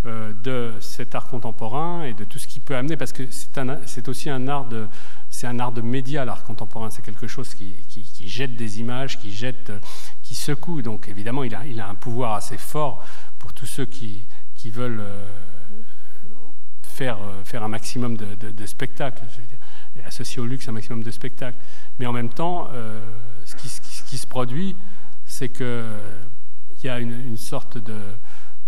de cet art contemporain et de tout ce qu'il peut amener, parce que c'est aussi un art de média, l'art contemporain. C'est quelque chose qui jette des images, qui secoue. Donc évidemment, il a un pouvoir assez fort pour tous ceux qui veulent faire un maximum de spectacles, je veux dire, et associer au luxe un maximum de spectacles. Mais en même temps, ce qui se produit, c'est qu'il y a une sorte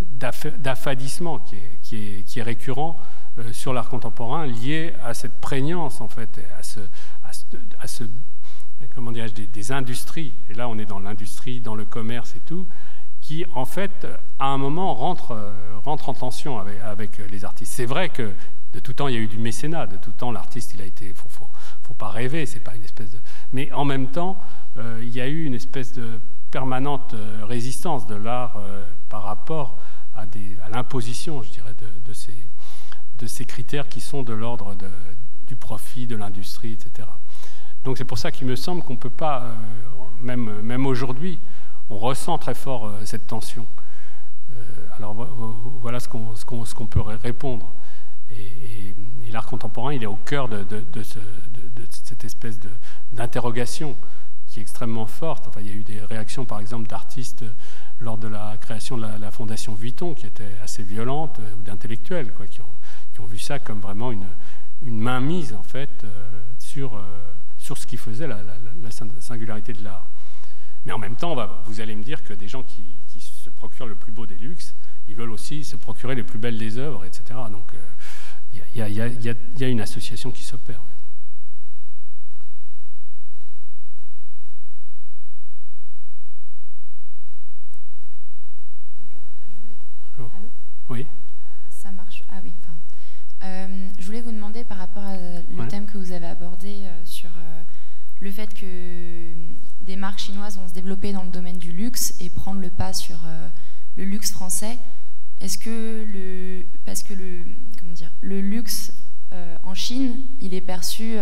d'affadissement qui est récurrent sur l'art contemporain, lié à cette prégnance, en fait, à ce comment dirais-je, des industries. Et là, on est dans l'industrie, dans le commerce et tout, qui, en fait, à un moment, rentre en tension avec les artistes. C'est vrai que de tout temps, il y a eu du mécénat. De tout temps, l'artiste, il a été... Faut pas rêver, c'est pas une espèce de... Mais en même temps, il y a eu une espèce de permanente résistance de l'art par rapport à l'imposition, je dirais, de ces critères qui sont de l'ordre du profit, de l'industrie, etc. Donc c'est pour ça qu'il me semble qu'on ne peut pas, même aujourd'hui, on ressent très fort cette tension. Alors voilà ce qu'on peut répondre. Et l'art contemporain, il est au cœur de cette espèce d'interrogation qui est extrêmement forte. Enfin, il y a eu des réactions, par exemple, d'artistes lors de la création de la Fondation Vuitton, qui étaient assez violentes, ou d'intellectuels, quoi, qui ont vu ça comme vraiment une mainmise, en fait, sur ce qui faisait la singularité de l'art. Mais en même temps, vous allez me dire que des gens qui se procurent le plus beau des luxes, ils veulent aussi se procurer les plus belles des œuvres, etc. Donc, il y a une association qui s'opère. Bonjour. Allô ? Oui. Ça marche. Ah oui. Je voulais vous demander par rapport à le thème que vous avez abordé sur le fait que des marques chinoises vont se développer dans le domaine du luxe et prendre le pas sur le luxe français. Est-ce que le luxe en Chine, il est perçu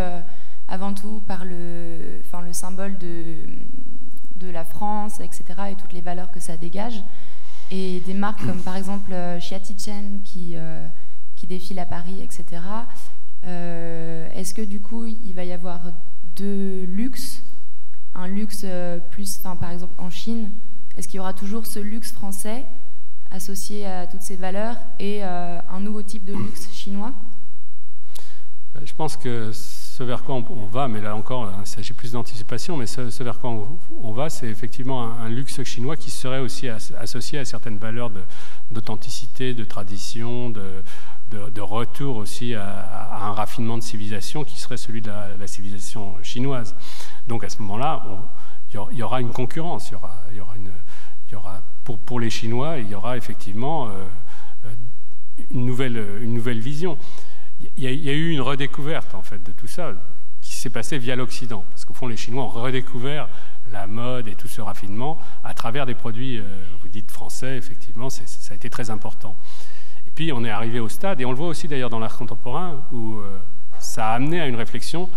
avant tout par le symbole de la France, etc., et toutes les valeurs que ça dégage, et des marques comme par exemple Xiaotichen qui défile à Paris, etc. Est-ce que du coup il va y avoir deux luxes, un luxe plus, par exemple en Chine, est-ce qu'il y aura toujours ce luxe français associé à toutes ces valeurs et un nouveau type de luxe chinois? Je pense que ce vers quoi on va, mais là encore, il s'agit plus d'anticipation, mais ce vers quoi on va, c'est effectivement un luxe chinois qui serait aussi associé à certaines valeurs d'authenticité, de tradition, de retour aussi à un raffinement de civilisation qui serait celui de la civilisation chinoise. Donc à ce moment-là, il y aura une concurrence, pour les Chinois, il y aura effectivement une nouvelle vision. Il y a eu une redécouverte en fait de tout ça qui s'est passée via l'Occident, parce qu'au fond les Chinois ont redécouvert la mode et tout ce raffinement à travers des produits, vous dites français, effectivement, ça a été très important. Et puis on est arrivé au stade, et on le voit aussi d'ailleurs dans l'art contemporain, où ça a amené à une réflexion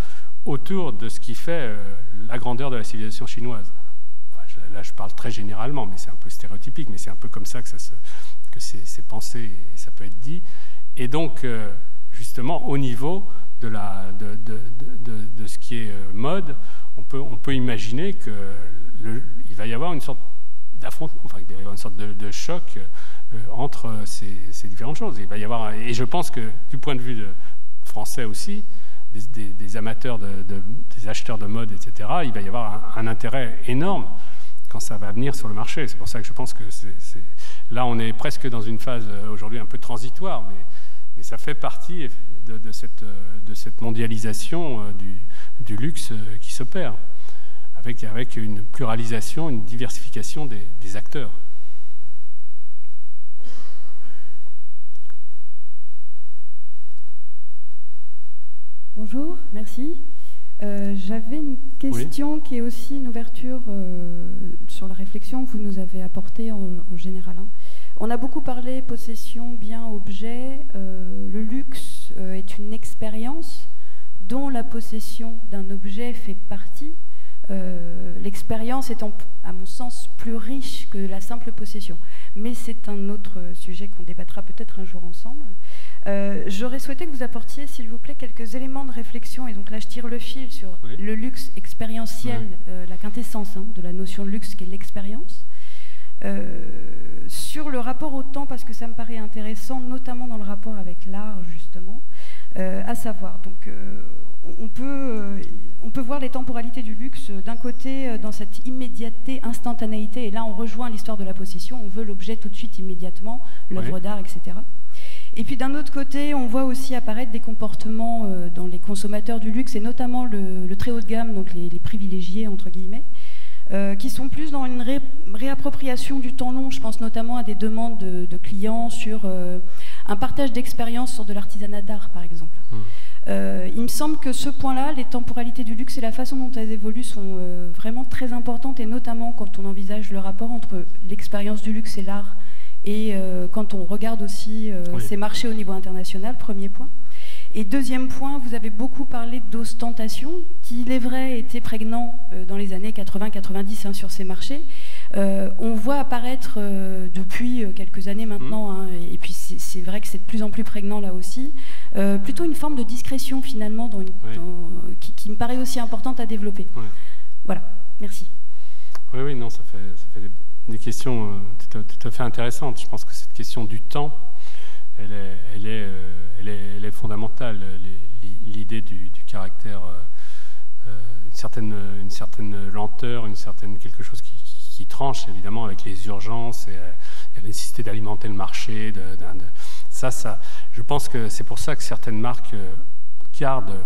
autour de ce qui fait la grandeur de la civilisation chinoise. Enfin, là je parle très généralement, mais c'est un peu stéréotypique, mais c'est un peu comme ça que c'est pensé et ça peut être dit. Et donc, justement, au niveau de ce qui est mode, on peut imaginer qu'il va y avoir une sorte d'affrontement, enfin, il va y avoir une sorte de choc entre ces différentes choses. Il va y avoir, et je pense que du point de vue français aussi, des amateurs, des acheteurs de mode, etc., il va y avoir un intérêt énorme quand ça va venir sur le marché. C'est pour ça que je pense que là, on est presque dans une phase aujourd'hui un peu transitoire, mais ça fait partie de cette mondialisation du luxe qui s'opère, avec une pluralisation, une diversification des acteurs. Bonjour, merci. J'avais une question qui est aussi une ouverture sur la réflexion que vous nous avez apportée en général. On a beaucoup parlé possession, bien, objet. Le luxe est une expérience dont la possession d'un objet fait partie. L'expérience étant, à mon sens, plus riche que la simple possession. Mais c'est un autre sujet qu'on débattra peut-être un jour ensemble. J'aurais souhaité que vous apportiez, s'il vous plaît, quelques éléments de réflexion, et donc là je tire le fil sur le luxe expérientiel, la quintessence de la notion de luxe qui est l'expérience, sur le rapport au temps, parce que ça me paraît intéressant, notamment dans le rapport avec l'art, justement, à savoir, donc on peut voir les temporalités du luxe d'un côté dans cette immédiateté, instantanéité, et là on rejoint l'histoire de la possession, on veut l'objet tout de suite, immédiatement, l'œuvre d'art, etc. Et puis d'un autre côté, on voit aussi apparaître des comportements dans les consommateurs du luxe, et notamment le très haut de gamme, donc les privilégiés, entre guillemets, qui sont plus dans une réappropriation du temps long. Je pense notamment à des demandes de clients sur un partage d'expériences sur de l'artisanat d'art, par exemple. Il me semble que ce point-là, les temporalités du luxe et la façon dont elles évoluent sont vraiment très importantes, et notamment quand on envisage le rapport entre l'expérience du luxe et l'art, et quand on regarde aussi ces marchés au niveau international, premier point. Et deuxième point, vous avez beaucoup parlé d'ostentation, qui, il est vrai, était prégnant dans les années 80-90 sur ces marchés. On voit apparaître depuis quelques années maintenant, et puis c'est vrai que c'est de plus en plus prégnant là aussi, plutôt une forme de discrétion finalement qui me paraît aussi importante à développer. Voilà, merci. Oui, non, ça fait des questions tout à fait intéressantes. Je pense que cette question du temps, elle est fondamentale. L'idée du caractère, une certaine lenteur, quelque chose qui tranche évidemment avec les urgences et la nécessité d'alimenter le marché. Ça, je pense que c'est pour ça que certaines marques gardent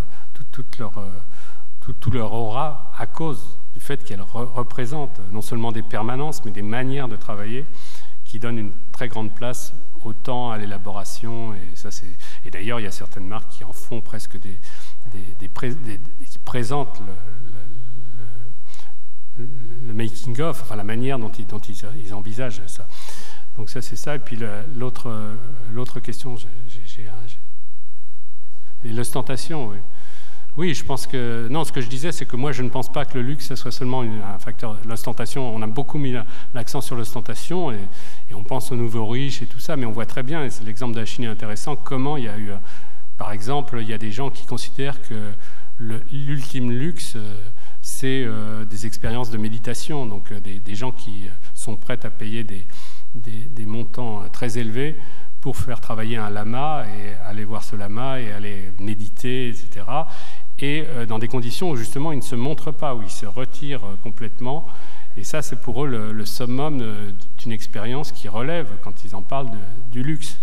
toute leur aura à cause du fait qu'elles représentent non seulement des permanences, mais des manières de travailler qui donnent une très grande place au temps, à l'élaboration. Et d'ailleurs, il y a certaines marques qui en font presque qui présentent le making-of, enfin la manière dont ils envisagent ça. Donc ça, c'est ça. Et puis l'autre question, l'ostentation, oui. Oui, je pense que... Non, ce que je disais, c'est que moi, je ne pense pas que le luxe, ça soit seulement un facteur... L'ostentation, on a beaucoup mis l'accent sur l'ostentation, et on pense aux nouveaux riches et tout ça, mais on voit très bien, et l'exemple de la Chine est intéressant, comment il y a eu... Par exemple, il y a des gens qui considèrent que l'ultime luxe, c'est des expériences de méditation, donc des gens qui sont prêts à payer des montants très élevés pour faire travailler un lama, et aller voir ce lama, et aller méditer, etc., et dans des conditions où justement ils ne se montrent pas, où ils se retirent complètement. Et ça, c'est pour eux le summum d'une expérience qui relève, quand ils en parlent, du luxe.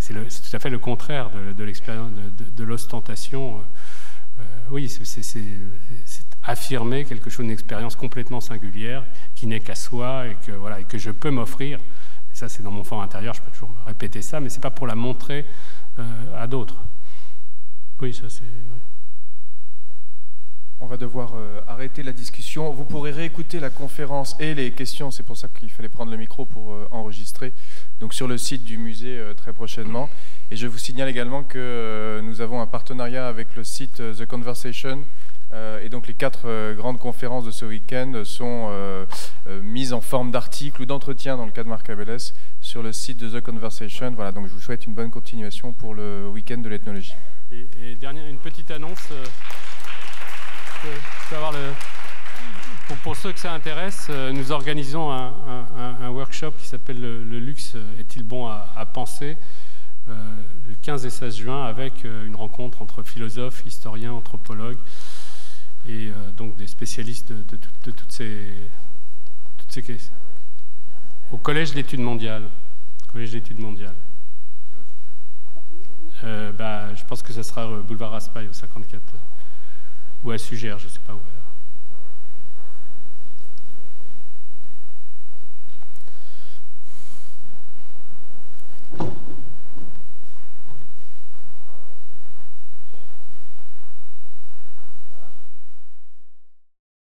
c'est tout à fait le contraire de l'expérience de l'ostentation. Oui, c'est affirmer quelque chose, une expérience complètement singulière qui n'est qu'à soi et que je peux m'offrir. Ça, c'est dans mon fort intérieur, je peux toujours me répéter ça, mais ce n'est pas pour la montrer à d'autres. Oui, ça c'est... Oui. On va devoir arrêter la discussion. Vous pourrez réécouter la conférence et les questions, c'est pour ça qu'il fallait prendre le micro pour enregistrer, donc sur le site du musée très prochainement. Et je vous signale également que nous avons un partenariat avec le site The Conversation, et donc les 4 grandes conférences de ce week-end sont mises en forme d'articles ou d'entretiens dans le cas de Marc Abélès sur le site de The Conversation. Voilà, donc je vous souhaite une bonne continuation pour le week-end de l'ethnologie. Et dernière, une petite annonce. Je peux avoir pour ceux que ça intéresse, nous organisons un workshop qui s'appelle le luxe est-il bon à penser, le 15 et 16 juin, avec une rencontre entre philosophes, historiens, anthropologues et donc des spécialistes de toutes ces questions. Au Collège d'études mondiales. Je pense que ça sera boulevard Raspail au 54 ou à Sugère, je ne sais pas où.